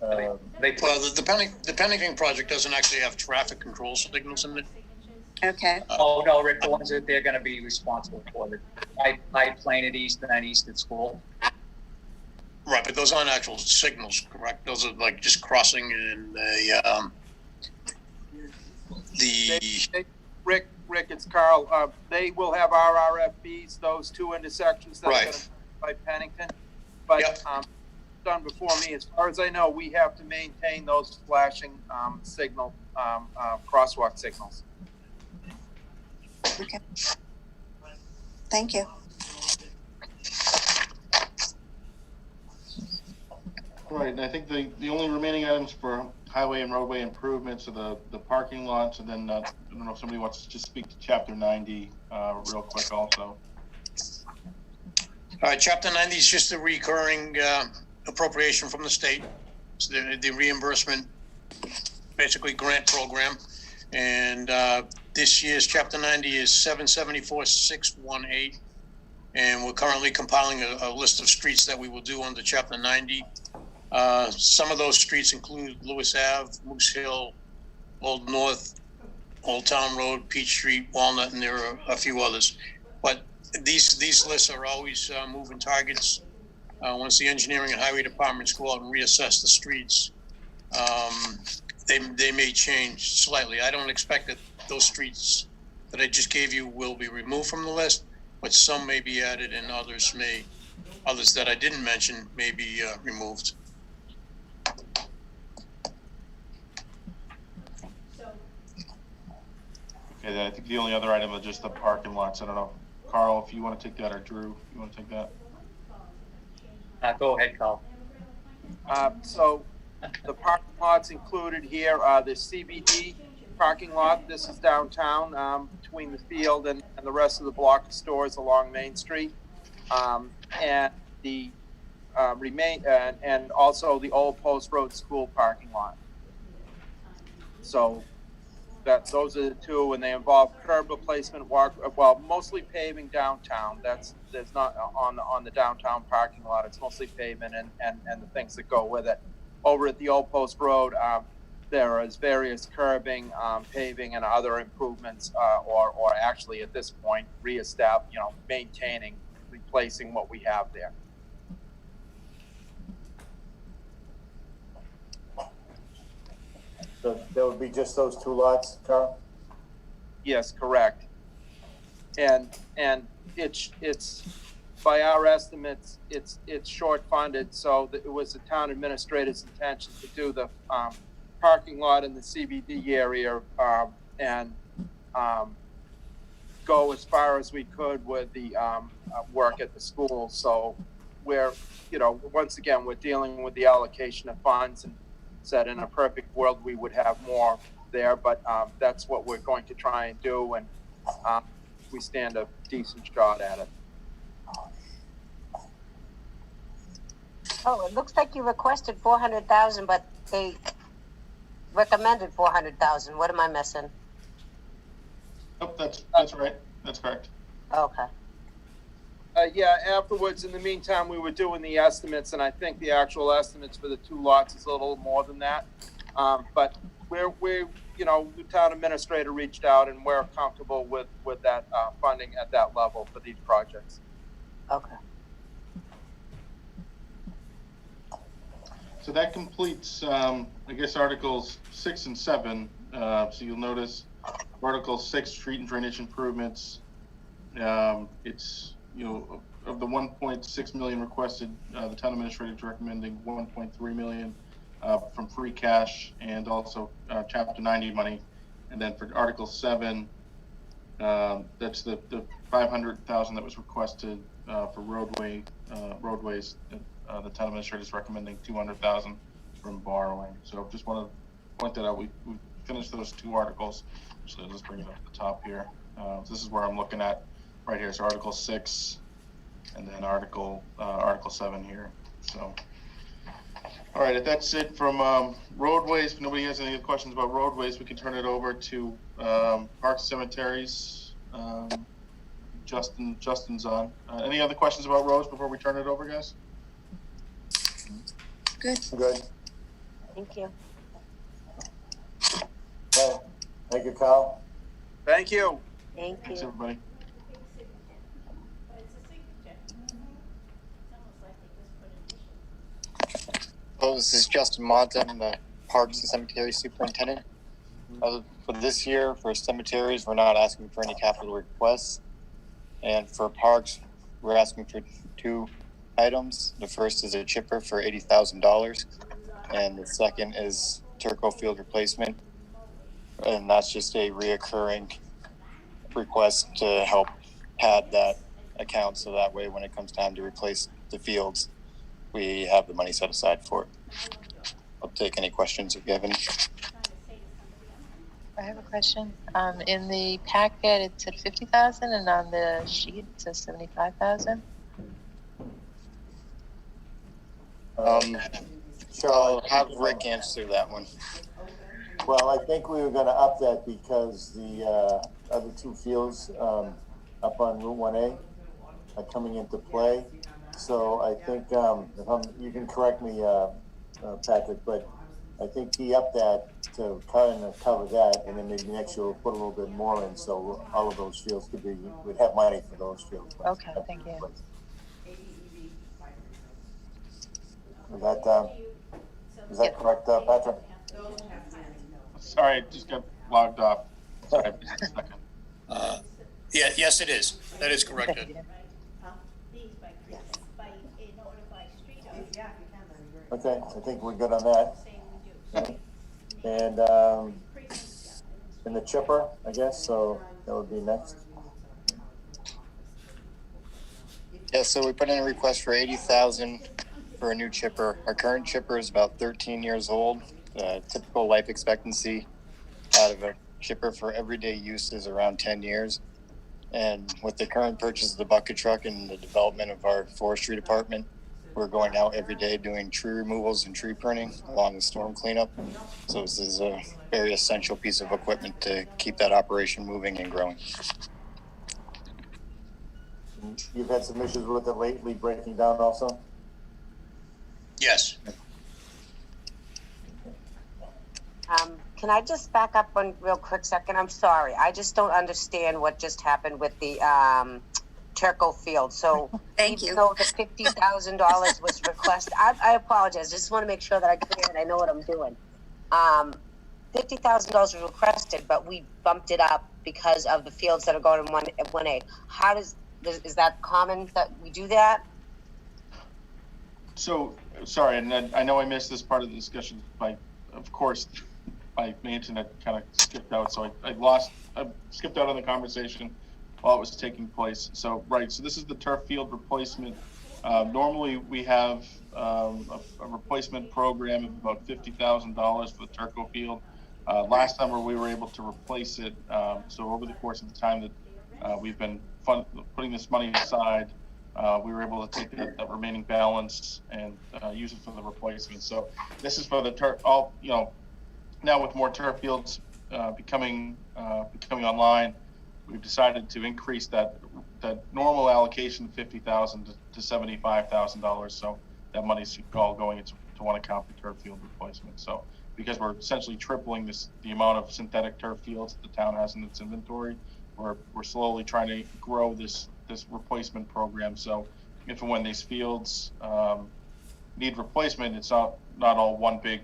Well, the Pennington project doesn't actually have traffic control signals in it. Okay. Oh, no, Rick, the ones that they're going to be responsible for, the High Plain at East and then East at School. Right, but those aren't actual signals, correct? Those are like just crossing and Rick, it's Carl. They will have RRFBs, those 2 intersections that are going to be by Pennington. But yep. Done before me. As far as I know, we have to maintain those flashing signal crosswalk signals. Okay. Thank you. Right, and I think the only remaining items for highway and roadway improvements are the parking lots, and then I don't know if somebody wants to just speak to Chapter 90 real quick also. All right, Chapter 90 is just a recurring appropriation from the state. It's the reimbursement, basically grant program. And this year's Chapter 90 is 774,618. And we're currently compiling a list of streets that we will do under Chapter 90. Some of those streets include Lewis Ave, Moose Hill, Old North, Old Town Road, Peach Street, Walnut, and there are a few others. But these lists are always moving targets. Once the engineering and highway departments go out and reassess the streets, they may change slightly. I don't expect that those streets that I just gave you will be removed from the list, but some may be added and others that I didn't mention may be removed. Okay, then I think the only other item is just the parking lots. I don't know, Carl, if you want to take that, or Drew, if you want to take that. Go ahead, Carl. So the parking lots included here are the CBD parking lot. This is downtown between the field and the rest of the block of stores along Main Street. And the and also the Old Post Road School parking lot. So those are the 2, and they involve curb replacement, mostly paving downtown. There's not on the downtown parking lot. It's mostly pavement and the things that go with it. Over at the Old Post Road, there is various curbing, paving, and other improvements, or actually at this point, maintaining, replacing what we have there. So that would be just those 2 lots, Carl? Yes, correct. And it's by our estimates, it's short funded. So it was the town administrator's intention to do the parking lot in the CBD area and go as far as we could with the work at the school. So once again, we're dealing with the allocation of funds, and said in a perfect world, we would have more there, but that's what we're going to try and do, and we stand a decent shot at it. Oh, it looks like you requested 400,000, but they recommended 400,000. What am I missing? Oh, that's right. That's correct. Okay. Yeah, afterwards, in the meantime, we were doing the estimates, and I think the actual estimates for the 2 lots is a little more than that. But we're you know, the town administrator reached out, and we're comfortable with that funding at that level for these projects. Okay. So that completes, I guess, Articles 6 and 7. So you'll notice Article 6, street and drainage improvements. It's, you know, of the 1.6 million requested, the town administrator is recommending 1.3 million from free cash and also Chapter 90 money. And then for Article 7, that's the 500,000 that was requested for roadways. The town administrator is recommending 200,000 from borrowing. So just want to point that out. We finished those 2 articles. So let's bring it up at the top here. So this is where I'm looking at right here. So Article 6, and then Article 7 here. So, all right, if that's it from roadways. If nobody has any questions about roadways, we can turn it over to parks, cemeteries. Justin's on. Any other questions about roads before we turn it over, guys? Good. Good. Thank you. Okay. Thank you, Kyle. Thank you. Thank Thanks, you. everybody. Hello, this is Justin Monton, the Parks and Cemetery Superintendent. For this year, for cemeteries, we're not asking for any capital requests. And for parks, we're asking for 2 items. The first is a chipper for $80,000, and the second is Turco field replacement. And that's just a reoccurring request to help pad that account, so that way when it comes time to replace the fields, we have the money set aside for it. I'll take any questions if you have any. I have a question. In the packet, it said 50,000, and on the sheet, it says 75,000. Sure, I'll have Rick answer that one. Well, I think we were gonna up that because the other 2 fields up on Route 1A are coming into play. So I think, you can correct me, Patrick, but I think he upped that to kind of cover that, and then maybe next year we'll put a little bit more in, so all of those fields could be, we'd have money for those fields. Okay, thank you. Is that correct, Patrick? Sorry, I just got logged off. Sorry, just a second. Yes, it is. That is correct. Thank you. Okay, I think we're good on that. And the chipper, I guess, so that would be next. Yeah, so we put in a request for 80,000 for a new chipper. Our current chipper is about 13 years old. Typical life expectancy out of a chipper for everyday use is around 10 years. And with the current purchase of the bucket truck and the development of our forestry department, we're going out every day doing tree removals and tree pruning along with storm cleanup. So this is a very essential piece of equipment to keep that operation moving and growing. You've had some issues with it lately breaking down also? Yes. Can I just back up one real quick second? I'm sorry. I just don't understand what just happened with the Turco field. So Thank you. even though the $50,000 was requested, I apologize. Just want to make sure that I clear it. I know what I'm doing. $50,000 was requested, but we bumped it up because of the fields that are going in 1A. How is that common that we do that? So, sorry, and I know I missed this part of the discussion of course, my internet kind of skipped out, so I skipped out on the conversation while it was taking place. So, right, so this is the turf field replacement Normally, we have a replacement program of about $50,000 for the Turco Field. Last summer, we were able to replace it. So over the course of the time that we've been putting this money aside, we were able to take that remaining balance and use it for the replacement. So this is for the now with more turf fields becoming online, we've decided to increase that normal allocation of $50,000 to $75,000. So that money's all going into one account for turf field replacement. So because we're essentially tripling the amount of synthetic turf fields that the town has in its inventory, we're slowly trying to grow this replacement program. So if and when these fields need replacement, it's not all one big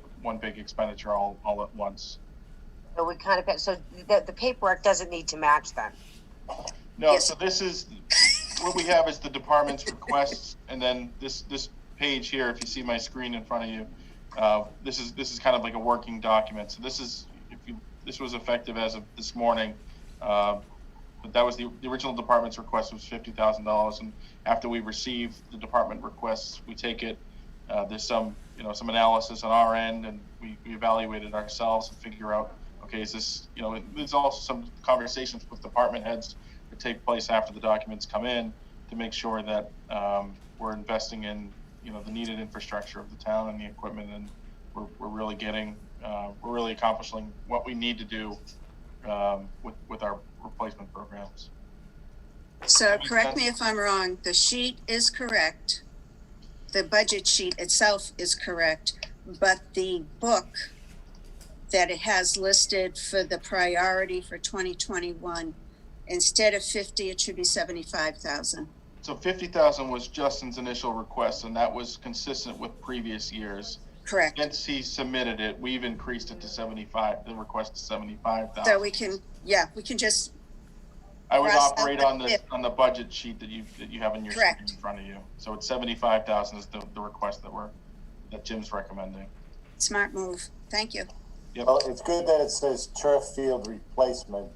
expenditure all at once. So we kind of, so the paperwork doesn't need to match then? No, so this is, what we have is the department's requests, and then this page here, if you see my screen in front of you, this is kind of like a working document. So this was effective as of this morning, but that was the original department's request was $50,000, and after we receive the department requests, we take it. There's some analysis on our end, and we evaluate it ourselves and figure out, okay, is this, there's also some conversations with department heads that take place after the documents come in to make sure that we're investing in, the needed infrastructure of the town and the equipment, and we're really accomplishing what we need to do with our replacement programs. So correct me if I'm wrong, the sheet is correct. The budget sheet itself is correct, but the book that it has listed for the priority for 2021, instead of 50, it should be 75,000. So 50,000 was Justin's initial request, and that was consistent with previous years. Correct. Since he submitted it, we've increased it to 75, the request to 75,000. So we can just. I would cross operate out on the budget sheet that you have in your screen Correct. in front of you. So it's 75,000 is the request that Jim's recommending. Smart move. Thank you. Yep. Well, it's good that it says turf field replacement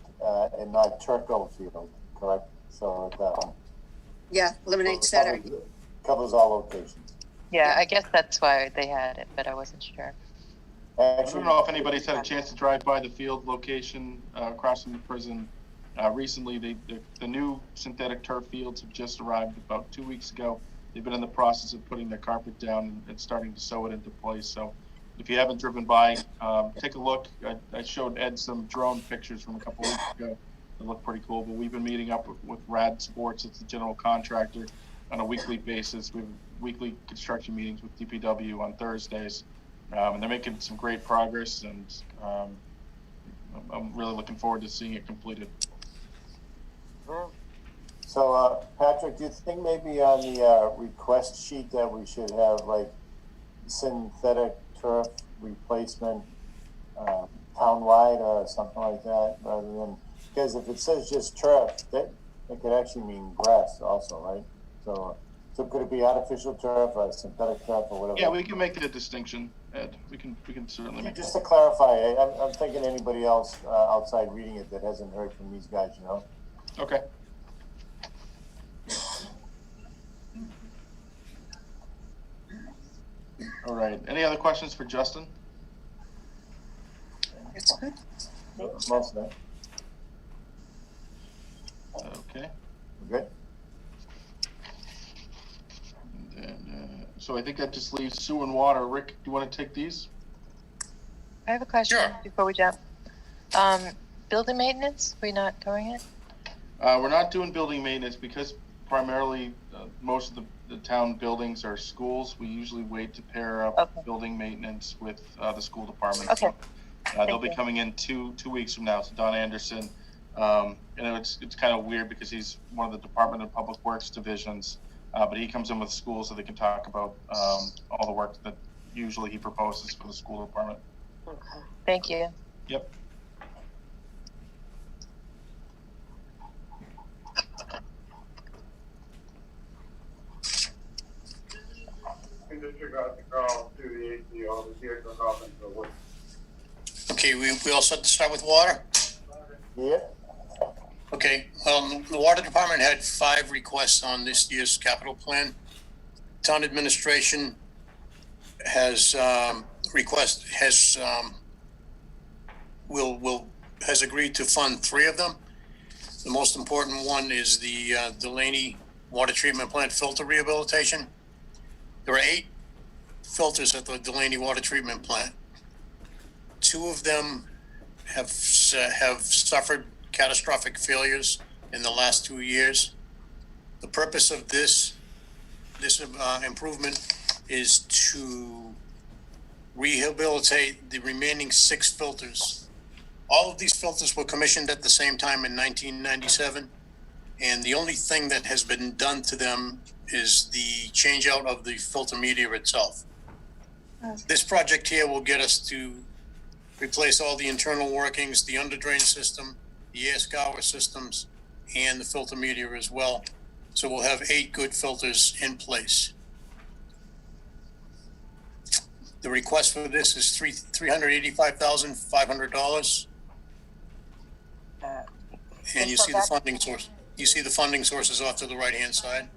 and not Turco field, correct? So Yeah, eliminates that. covers all locations. Yeah, I guess that's why they had it, but I wasn't sure. I don't know if anybody's had a chance to drive by the field location across from the prison. Recently, the new synthetic turf fields have just arrived about 2 weeks ago. They've been in the process of putting the carpet down and starting to sew it into place. So if you haven't driven by, take a look. I showed Ed some drone pictures from a couple weeks ago. They look pretty cool, but we've been meeting up with Rad Sports. It's the general contractor on a weekly basis. We have weekly construction meetings with DPW on Thursdays, and they're making some great progress, and I'm really looking forward to seeing it completed. So, Patrick, do you think maybe on the request sheet that we should have like synthetic turf replacement townwide or something like that, rather than, because if it says just turf, that it could actually mean grass also, right? So could it be artificial turf or synthetic turf or whatever? Yeah, we can make it a distinction, Ed. We can certainly make Just to clarify, I'm thinking anybody else outside reading it that hasn't heard from these guys, Okay. All right. Any other questions for Justin? That's good. Most of that. Okay. Good. And then, so I think that just leaves sewer and water. Rick, do you want to take these? I have a question Sure. before we jump. Building maintenance, we not doing it? We're not doing building maintenance because primarily most of the town buildings are schools. We usually wait to pair up building maintenance with the school department. Okay. So, they'll be coming in two weeks from now. So Don Anderson, it's kind of weird because he's one of the Department of Public Works divisions, but he comes in with schools so they can talk about all the work that usually he proposes for the school department. Okay. Thank you. Yep. Okay, we all set to start with water? Yeah. Okay, the water department had 5 requests on this year's capital plan. town administration has has agreed to fund 3 of them. The most important one is the Delaney Water Treatment Plant filter rehabilitation. There are 8 filters at the Delaney Water Treatment Plant. 2 of them have suffered catastrophic failures in the last 2 years. The purpose of this improvement is to rehabilitate the remaining 6 filters. All of these filters were commissioned at the same time in 1997, and the only thing that has been done to them is the change out of the filter media itself. This project here will get us to replace all the internal workings, the under drain system, the air scour systems, and the filter media as well. So we'll have 8 good filters in place. The request for this is $385,500. And you see the funding source. You see the funding sources off to the right-hand side.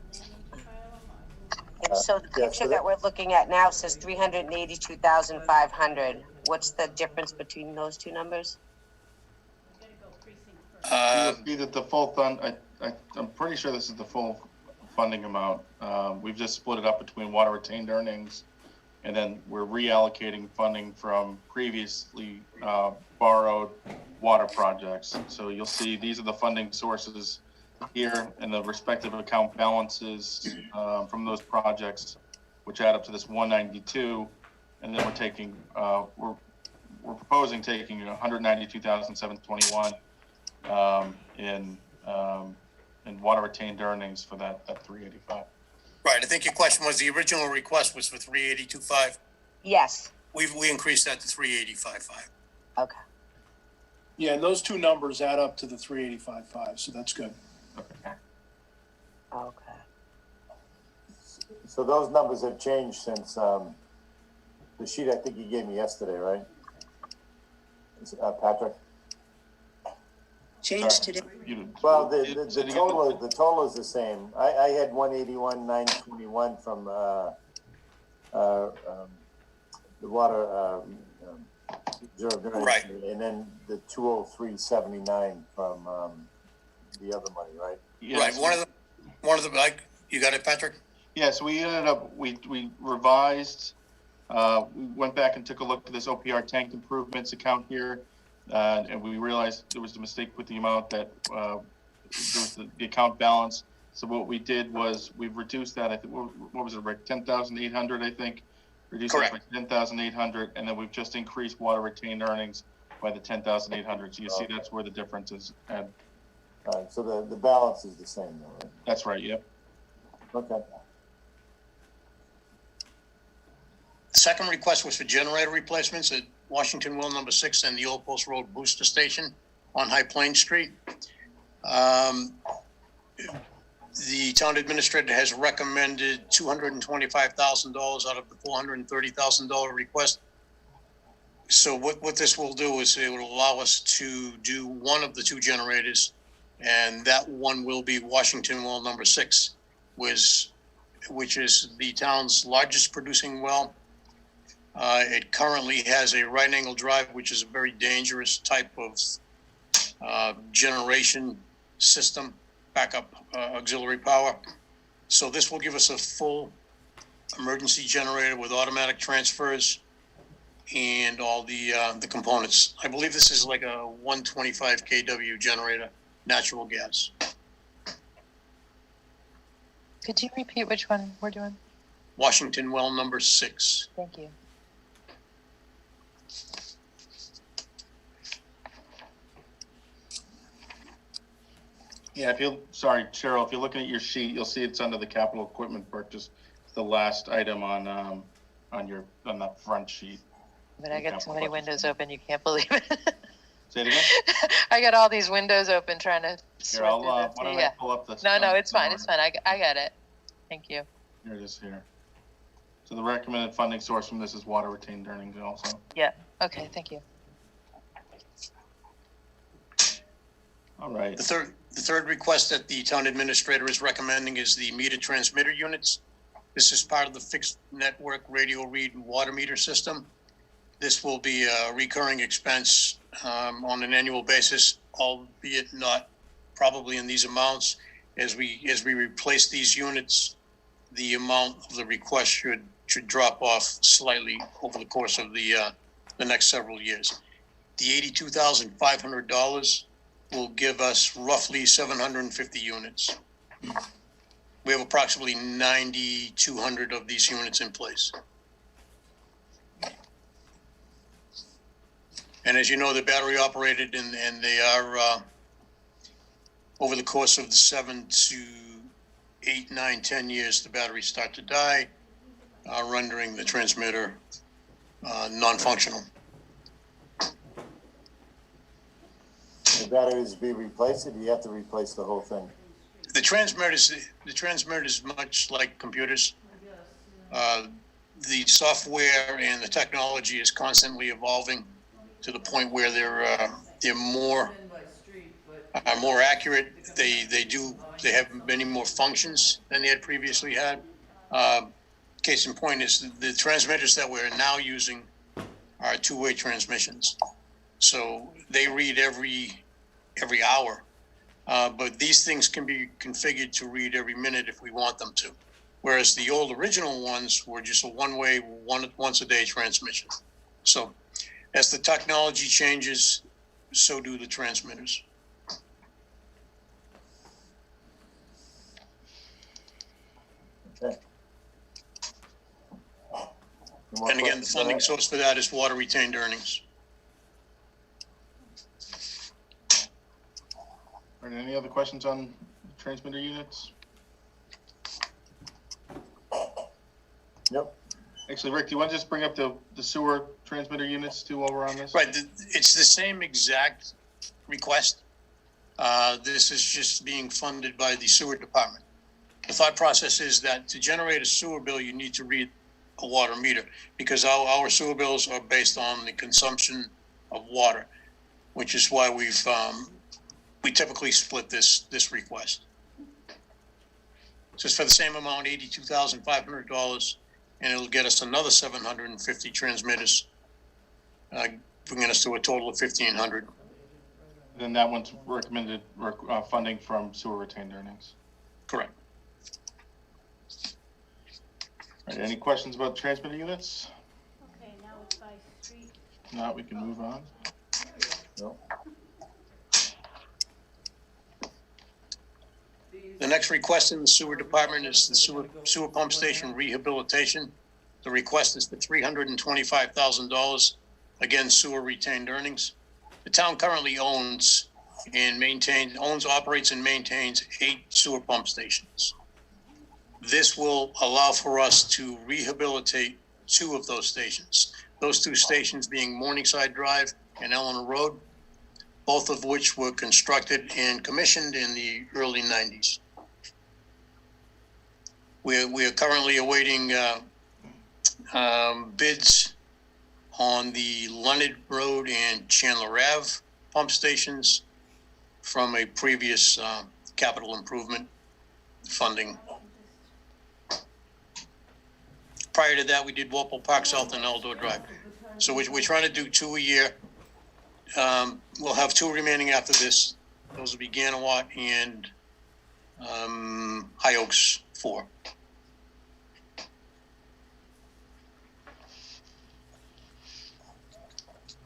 And so the picture that we're looking at now says 382,500. What's the difference between those 2 numbers? You'll see that the full fund, I'm pretty sure this is the full funding amount. We've just split it up between water retained earnings, and then we're reallocating funding from previously borrowed water projects. So you'll see these are the funding sources here and the respective account balances from those projects, which add up to this 192. And then we're taking, we're proposing taking 192,721 in water retained earnings for that 385. Right. I think your question was the original request was for 382.5. Yes. We increased that to 385.5. Okay. Yeah, and those 2 numbers add up to the 385.5, so that's good. Okay. So those numbers have changed since the sheet I think you gave me yesterday, right? Patrick? Changed today. Well, the total is the same. I had 181,921 from the water reserve, right? And then the 203.79 from the other money, right? Yes. Right. One of the like you got it, Patrick? Yes, we ended up we revised. We went back and took a look at this OPR tank improvements account here, and we realized there was a mistake with the amount that there was the account balance. So what we did was we've reduced that. I think what was it, Rick? 10,800, I think. Reduced Correct. it by 10,800, and then we've just increased water retained earnings by the 10,800. So you see that's where the difference is. And All right, so the balance is the same, though, right? that's right. Yep. Okay. The second request was for generator replacements at Washington Well number 6 and the Old Post Road Booster Station on High Plains Street. The town administrator has recommended $225,000 out of the $430,000 request. So what this will do is it will allow us to do one of the 2 generators, and that one will be Washington Well number 6, which is the town's largest producing well. It currently has a right angle drive, which is a very dangerous type of generation system, backup auxiliary power. So this will give us a full emergency generator with automatic transfers and all the components. I believe this is like a 125 kW generator, natural gas. Could you repeat which one we're doing? Washington Well number 6. Thank you. Yeah, sorry, Cheryl, if you're looking at your sheet, you'll see it's under the capital equipment purchase. It's the last item on the front sheet. But I got so many windows open, you can't believe it. Say it again? I got all these windows open trying to Here, sort I'll, through why this. don't Yeah. I pull up this? No, it's fine. It's fine. I got it. Thank you. Here it is here. So the recommended funding source from this is water retained earnings also. Yeah. Okay. Thank you. All right. The third request that the town administrator is recommending is the meter transmitter units This is part of the fixed network radio read water meter system. This will be a recurring expense on an annual basis, albeit not probably in these amounts. As we replace these units, the amount of the request should drop off slightly over the course of the next several years. The $82,500 will give us roughly 750 units. We have approximately 9,200 of these units in place. And as you know, they're battery operated, and they are over the course of the 7 to 8, 9, 10 years, the batteries start to die, rendering the transmitter non-functional. The batteries be replaced, or do you have to replace the whole thing? The transmitter is much like computers. The software and the technology is constantly evolving to the point where they're more accurate. They have many more functions than they had previously had. Case in point is the transmitters that we're now using are two-way transmissions, so they read every hour. But these things can be configured to read every minute if we want them to. Whereas the old original ones were just a one-way, once a day transmission. So as the technology changes, so do the transmitters. Okay. And again, the funding source for that is water retained earnings. Are there any other questions on transmitter units? Yep. Actually, Rick, do you want to just bring up the sewer transmitter units too while we're on this? Right, it's the same exact request. This is just being funded by the sewer department. The thought process is that to generate a sewer bill, you need to read a water meter, because our sewer bills are based on the consumption of water, which is why we typically split this request. So it's for the same amount, $82,500, and it'll get us another 750 transmitters, bringing us to a total of 1,500. Then that one's recommended funding from sewer retained earnings. Correct. All right, any questions about transmitter units? Okay, now it's by street. If not, we can move on. No. The next request in the sewer department is the sewer pump station rehabilitation. The request is for $325,000. Again, sewer retained earnings. The town currently operates and maintains 8 sewer pump stations. This will allow for us to rehabilitate 2 of those stations. Those 2 stations being Morningside Drive and Eleanor Road, both of which were constructed and commissioned in the early 90s. We are currently awaiting bids on the Leonard Road and Chandler Ave pump stations from a previous capital improvement funding. Prior to that, we did Walpole Park South and Eldor Drive. So we're trying to do 2 a year. We'll have 2 remaining after this. Those will be Ganawat and High Oaks 4.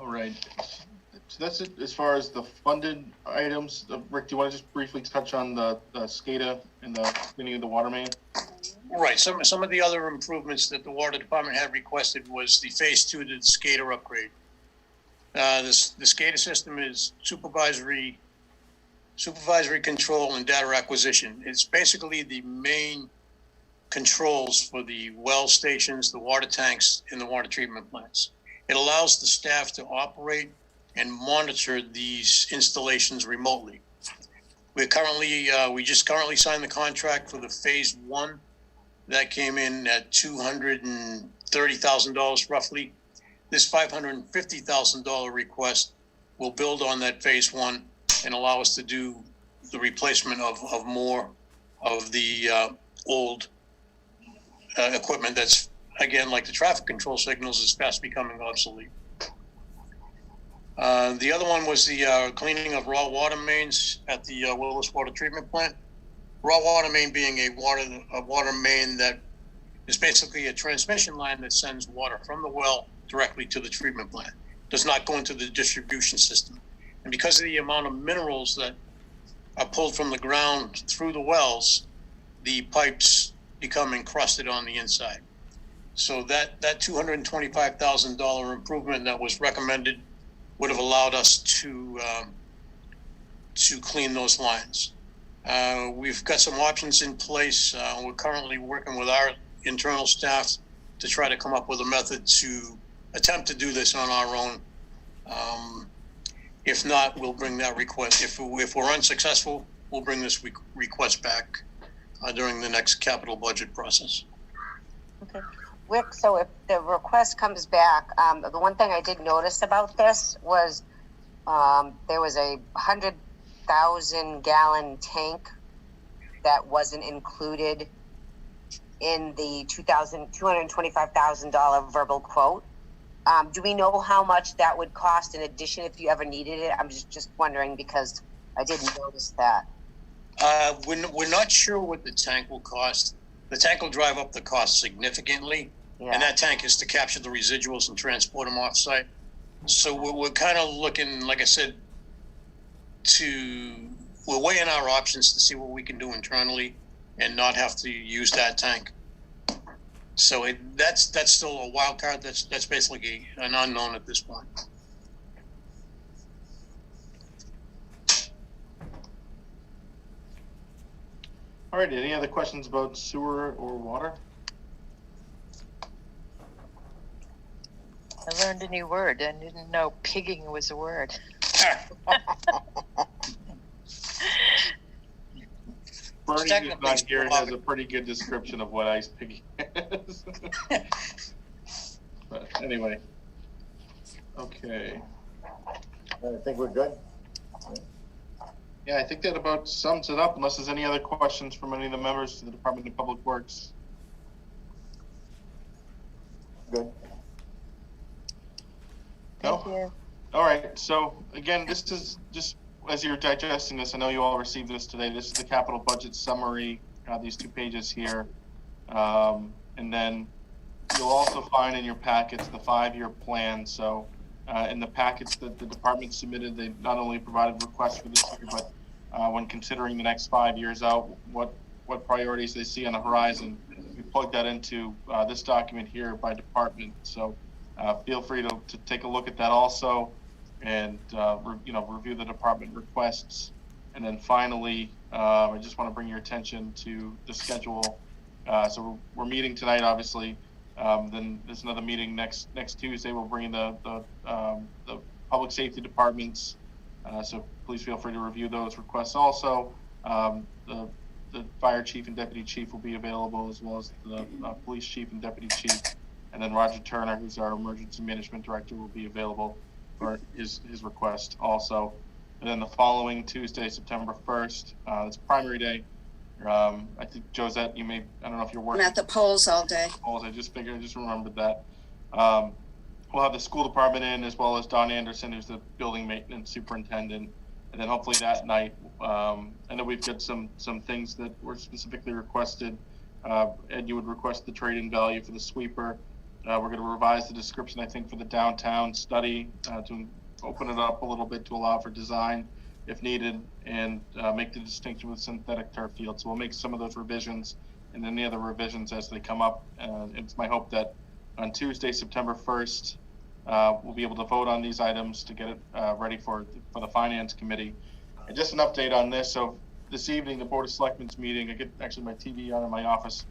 All right. So that's it as far as the funded items. Rick, do you want to just briefly touch on the SCADA and the cleaning of the water main? Right. Some of the other improvements that the water department had requested was the phase 2 to the SCADA upgrade. The SCADA system is supervisory control and data acquisition. It's basically the main controls for the well stations, the water tanks, and the water treatment plants. It allows the staff to operate and monitor these installations remotely. We just currently signed the contract for the phase 1. That came in at $230,000 roughly. This $550,000 request will build on that phase 1 and allow us to do the replacement of more of the old equipment that's, again, like the traffic control signals, is fast becoming obsolete. The other one was the cleaning of raw water mains at the Willis Water Treatment Plant. Raw water main being a water main that is basically a transmission line that sends water from the well directly to the treatment plant. Does not go into the distribution system. And because of the amount of minerals that are pulled from the ground through the wells, the pipes become encrusted on the inside. So that $225,000 improvement that was recommended would have allowed us to clean those lines. We've got some options in place. We're currently working with our internal staff to try to come up with a method to attempt to do this on our own. If not, we'll bring that request. If we're unsuccessful, we'll bring this request back during the next capital budget process. Okay. Rick, so if the request comes back, the one thing I did notice about this was there was a 100,000 gallon tank that wasn't included in the $225,000 verbal quote. Do we know how much that would cost in addition if you ever needed it? I'm just wondering because I didn't notice that. We're not sure what the tank will cost. The tank will drive up the cost significantly. Yeah. And that tank is to capture the residuals and transport them off site. So we're kind of looking, like I said, we're weighing our options to see what we can do internally and not have to use that tank. So that's still a wild card. That's basically an unknown at this point. All right, any other questions about sewer or water? I learned a new word. I didn't know pigging was a word. Bernie is not here and has a pretty good description of what ice pigging is. But anyway, okay. I think we're good. Yeah, I think that about sums it up, unless there's any other questions from any of the members to the Department of Public Works. Good. Thank No? you. All right, so again, this is just, as you're digesting this, I know you all received this today. This is the capital budget summary, these 2 pages here. And then you'll also find in your packets the 5-year plan. So in the packets that the department submitted, they not only provided requests for this year, but when considering the next 5 years out, what priorities they see on the horizon. We plug that into this document here by department. So feel free to take a look at that also, and review the department requests. And then finally, I just want to bring your attention to the schedule. So we're meeting tonight, obviously. Then there's another meeting next Tuesday. We'll bring in the public safety departments. So please feel free to review those requests also. The fire chief and deputy chief will be available, as well as the police chief and deputy chief. And then Roger Turner, who's our emergency management director, will be available for his request also. And then the following Tuesday, September 1st, it's primary day. I think Josette, I don't know if you're working. I'm at the polls all day. I just remembered that. We'll have the school department in, as well as Don Anderson, who's the building maintenance superintendent. And then hopefully that night, I know we've got some things that were specifically requested. Ed, you would request the trade-in value for the sweeper. We're going to revise the description, I think, for the downtown study to open it up a little bit to allow for design if needed, and make the distinction with synthetic turf field. So we'll make some of those revisions and any other revisions as they come up. It's my hope that on Tuesday, September 1st, we'll be able to vote on these items to get it ready for the Finance Committee. And just an update on this. So this evening, the Board of Selectmen's meeting, I get actually my TV on in my office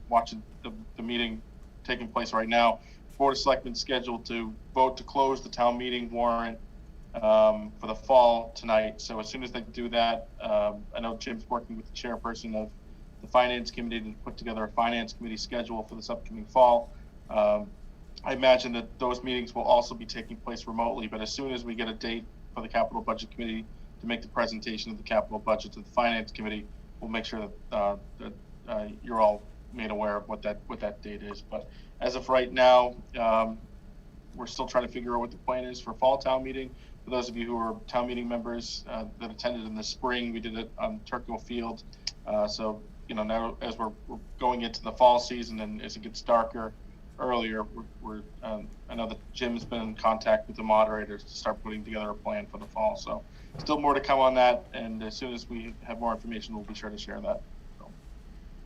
watching the meeting taking place right now. Board of Selectmen scheduled to vote to close the town meeting warrant for the fall tonight. So as soon as they do that, I know Jim's working with the chairperson of the Finance Committee to put together a Finance Committee schedule for this upcoming fall. I imagine that those meetings will also be taking place remotely, but as soon as we get a date for the Capital Budget Committee to make the presentation of the capital budget to the Finance Committee, we'll make sure that you're all made aware of what that date is. But as of right now, we're still trying to figure out what the plan is for fall town meeting. For those of you who are town meeting members that attended in the spring, we did it on Turkey Field. So, you know, now as we're going into the fall season and as it gets darker earlier, I know that Jim's been in contact with the moderators to start putting together a plan for the fall. So still more to come on that. And as soon as we have more information, we'll be sure to share that. So,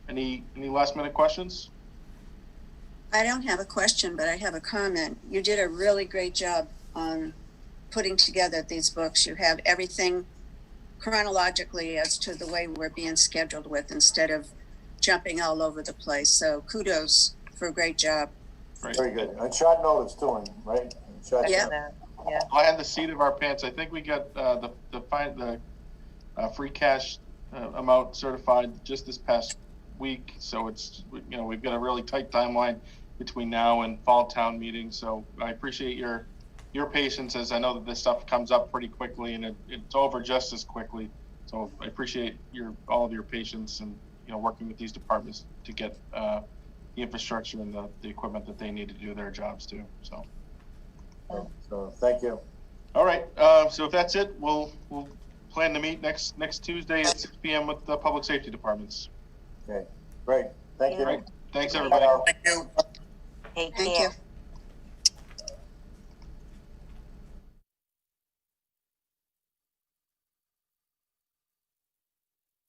any last minute questions? I don't have a question, but I have a comment. You did a really great job on putting together these books. You have everything chronologically as to the way we're being scheduled with instead of jumping all over the place. So kudos for a great job. Right. Very good. And short notice too, right? Short Yeah. notice. Yeah. I had the seat of our pants. I think we got the free cash amount certified just this past week. So it's, you know, we've got a really tight timeline between now and fall town meeting. So I appreciate your patience, as I know that this stuff comes up pretty quickly and it's over just as quickly. So I appreciate all of your patience and, you know, working with these departments to get the infrastructure and the equipment that they need to do their jobs too. So. So thank you. All right. So if that's it, we'll plan to meet next Tuesday at 6 p.m. with the public safety departments. Okay, great. Thank you. All right. Thanks, everybody. Thank you. Take Thank care. you.